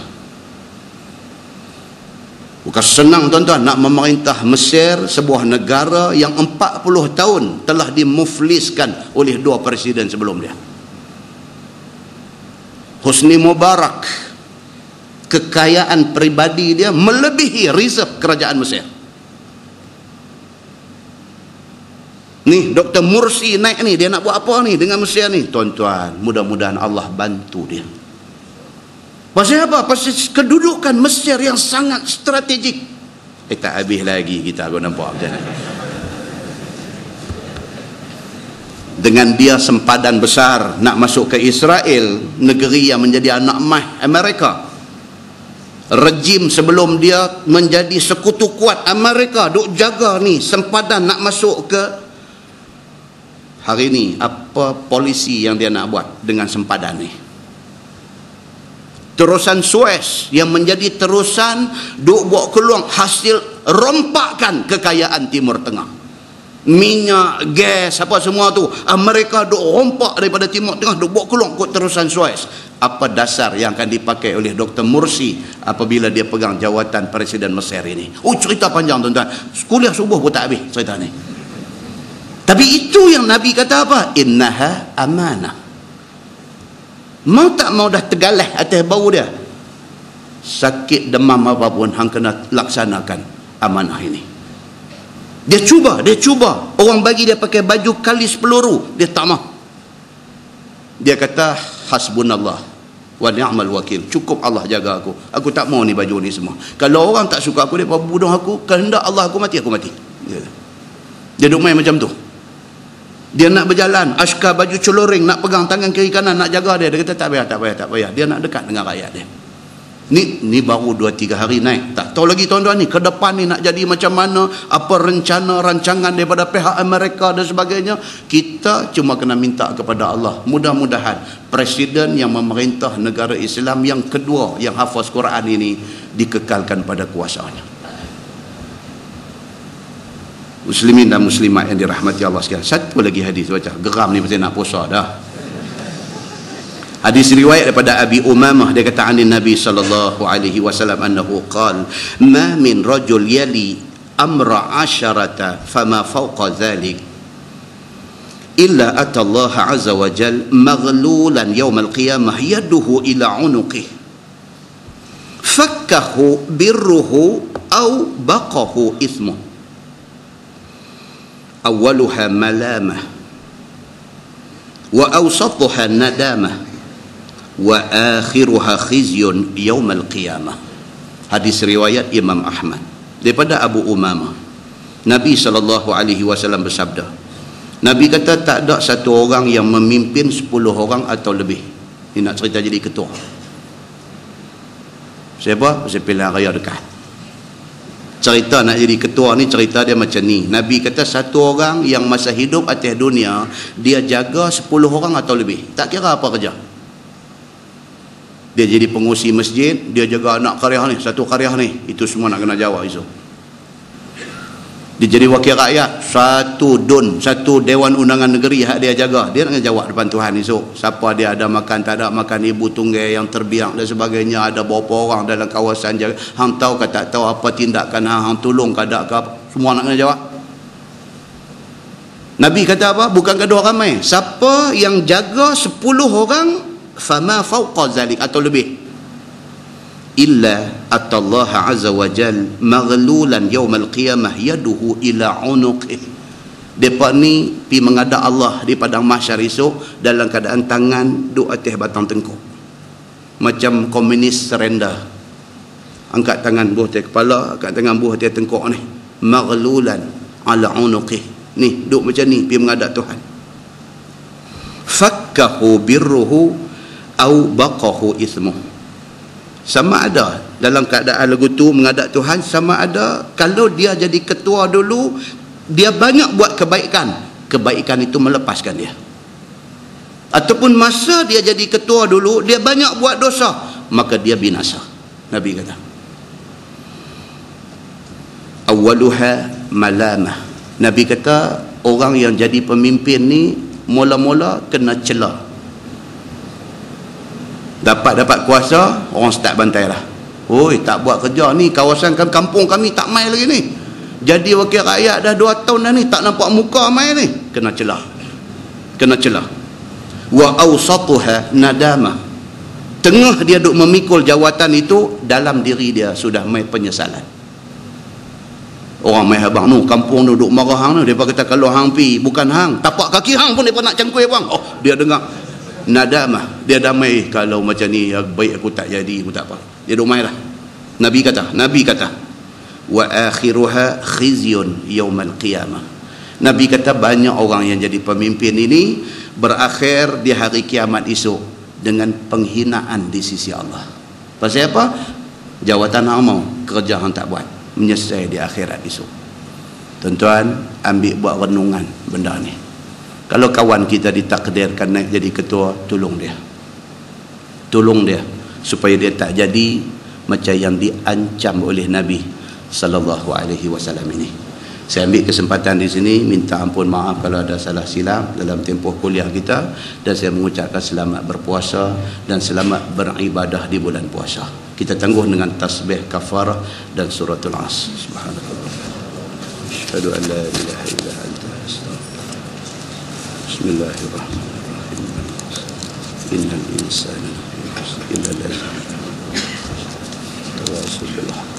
Bukan senang, tuan-tuan, nak memerintah Mesir, sebuah negara yang 40 tahun telah dimufliskan oleh 2 presiden sebelum dia. Hosni Mubarak, kekayaan peribadi dia melebihi reserve kerajaan Mesir. Ni Dr. Mursi naik ni, dia nak buat apa ni dengan Mesir ni? Tuan-tuan, mudah-mudahan Allah bantu dia. Pasal apa? Pasal kedudukan Mesir yang sangat strategik. Tak habis lagi kita aku nampak macam ni. Dengan dia sempadan besar nak masuk ke Israel, negeri yang menjadi anak mah Amerika. Rejim sebelum dia menjadi sekutu kuat Amerika duk jaga ni sempadan nak masuk ke. Hari ni apa polisi yang dia nak buat dengan sempadan ni? Terusan Suez yang menjadi terusan duk buat keluar hasil rompakan kekayaan Timur Tengah. Minyak, gas, apa semua tu Amerika duk rompak daripada Timur Tengah, duk buat keluar ke terusan Suez. Apa dasar yang akan dipakai oleh Dr. Mursi apabila dia pegang jawatan Presiden Mesir ini? Cerita panjang, tuan-tuan. Kuliah subuh pun tak habis cerita ni. Tapi itu yang Nabi kata apa? Innaha amanah. Mau tak mau dah tergalah atas bau dia. Sakit demam apapun hang kena laksanakan amanah ini. Dia cuba. Orang bagi dia pakai baju kalis peluru, dia tak mau. Dia kata hasbunallah wa ni'mal wakil. Cukup Allah jaga aku. Aku tak mau ni baju ni semua. Kalau orang tak suka aku, dia bunuh aku, kehendak Allah aku mati, aku mati. Dia duk main macam tu. Dia nak berjalan, askar baju celoring, nak pegang tangan kiri kanan, nak jaga dia. Dia kata tak payah. Dia nak dekat dengan rakyat dia. Ni baru 2-3 hari naik. Tak tahu lagi tuan-tuan ni ke depan ni nak jadi macam mana, apa rancangan daripada pihak Amerika dan sebagainya. Kita cuma kena minta kepada Allah, mudah-mudahan presiden yang memerintah negara Islam yang kedua yang hafaz Quran ini dikekalkan pada kuasanya. Muslimin dan muslimat yang dirahmati Allah sekalian, satu lagi hadis baca. Geram ni pasal nak puasa dah. Hadis riwayat daripada Abi Umamah, dia kata anin Nabi sallallahu alaihi wasallam annahu qala ma min rajul yali amra asharata fama fawqa dhalik illa ata Allah azza wa jal maghlulan yawm al-qiyamah yaduhu ila unuqih fakkahu birruhu aw baqahu ismuh awwaluha malamah wa awsatuha nadamah wa akhiruha khizyun yaumal qiyamah. Hadis riwayat Imam Ahmad daripada Abu Umamah. Nabi SAW bersabda, Nabi kata tak ada satu orang yang memimpin 10 orang atau lebih. Ini nak cerita jadi ketua. Siapa? Pasal pilihan raya dekat. Cerita nak jadi ketua ni, cerita dia macam ni. Nabi kata satu orang yang masa hidup atas dunia, dia jaga 10 orang atau lebih. Tak kira apa kerja. Dia jadi pengurusi masjid, dia jaga anak karya ni, satu karya ni, itu semua nak kena jawab esok. Dia jadi wakil rakyat, satu dewan undangan negeri hak dia jaga, dia nak kena jawab depan Tuhan esok. Siapa dia ada makan, tak ada makan, ibu tunggal yang terbiak dan sebagainya, ada berapa orang dalam kawasan jaga, hang tahu ke tak tahu apa tindakan hang tolong ke tak ke, semua nak kena jawab. Nabi kata apa? Bukan kedua ramai, siapa yang jaga 10 orang fama fawqa zalik atau lebih illa atallaha azza wa jal maghlulan yaumal qiyamah yaduhu ila unuqih. Depa ni pi menghadap Allah di padang mahsyar esok dalam keadaan tangan duk atas batang tengkuk macam komunis surrender, angkat tangan buah atas kepala, angkat tangan buah atas tengkuk ni, maghlulan ala unuqih, ni duk macam ni pi menghadap Tuhan. Fakkahu birruhu au baqahu ismuh. Sama ada dalam keadaan lagu tu menghadap Tuhan, sama ada kalau dia jadi ketua dulu, dia banyak buat kebaikan itu melepaskan dia, ataupun masa dia jadi ketua dulu dia banyak buat dosa, maka dia binasa. Nabi kata awwaluha malamah. Nabi kata orang yang jadi pemimpin ni mula-mula kena celah. Dapat kuasa, orang start bantai lah. Oi, tak buat kerja ni, kawasan kampung kami tak mai lagi ni. Jadi wakil rakyat dah 2 tahun dah ni, tak nampak muka mai ni. Kena celah. Wa awsatuha nadamah. Tengah dia duk memikul jawatan itu, dalam diri dia sudah mai penyesalan. Orang mai abang nu, kampung tu duk marah hang tu, depa kata kalau hang pi bukan hang, tapak kaki hang pun depa nak cangkui bang. Oh, dia dengar nadamah, dia damai kalau macam ni baik aku tak jadi, aku tak apa. Dia damai lah. Nabi kata wa akhiruha khizyun yaumal qiyamah. Nabi kata banyak orang yang jadi pemimpin ini berakhir di hari kiamat esok dengan penghinaan di sisi Allah. Pasal apa? Jawatan hang mau, kerja hang tak buat, menyesal di akhirat esok. Tuan-tuan, ambil buat renungan benda ni. Kalau kawan kita ditakdirkan naik jadi ketua, tolong dia supaya dia tak jadi macam yang diancam oleh Nabi sallallahu alaihi wasallam ini. Saya ambil kesempatan di sini minta ampun maaf kalau ada salah silap dalam tempoh kuliah kita, dan saya mengucapkan selamat berpuasa dan selamat beribadah di bulan puasa. Kita tangguh dengan tasbih kafarah dan suratul As. Subhanallah. Asyhadu an la ilaha illa anta Bismillahirrahmanirrahim. Innal insana illa allazina tawasaw bil haqq.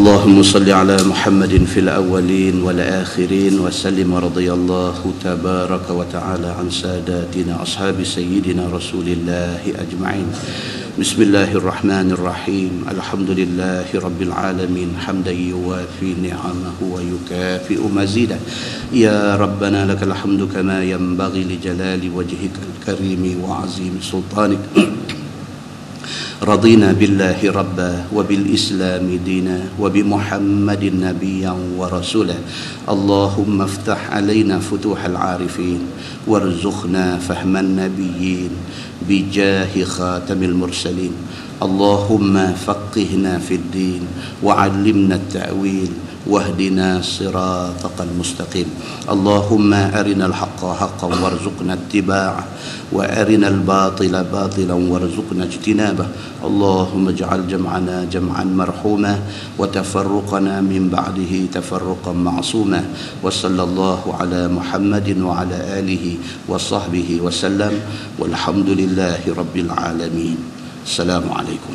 اللهم صل على محمد في الأولين والآخرين وسلم رضي الله تبارك وتعالى عن ساداتنا أصحاب سيدنا رسول الله أجمعين. بسم الله الرحمن الرحيم. الحمد لله رب العالمين حمدا يوافي نعمه ويكافئ مزيده. يا ربنا لك الحمد كما ينبغي لجلال وجهك الكريم وعظيم سلطانك. رضينا بالله ربا وبالإسلام دينا وبمحمد نبيا ورسولا. اللهم افتح علينا فتوح العارفين وارزقنا فهم النبيين بجاه خاتم المرسلين. اللهم فقهنا في الدين وعلمنا التأويل واهدنا صراطك المستقيم. اللهم أرنا الحق حقا وارزقنا اتباعه وأرنا الباطل باطلا وارزقنا اجتنابه. اللهم اجعل جمعنا جمعا مرحوما وتفرقنا من بعده تفرقا معصوما. وصلى الله على محمد وعلى آله وصحبه وسلم والحمد لله رب العالمين. السلام عليكم.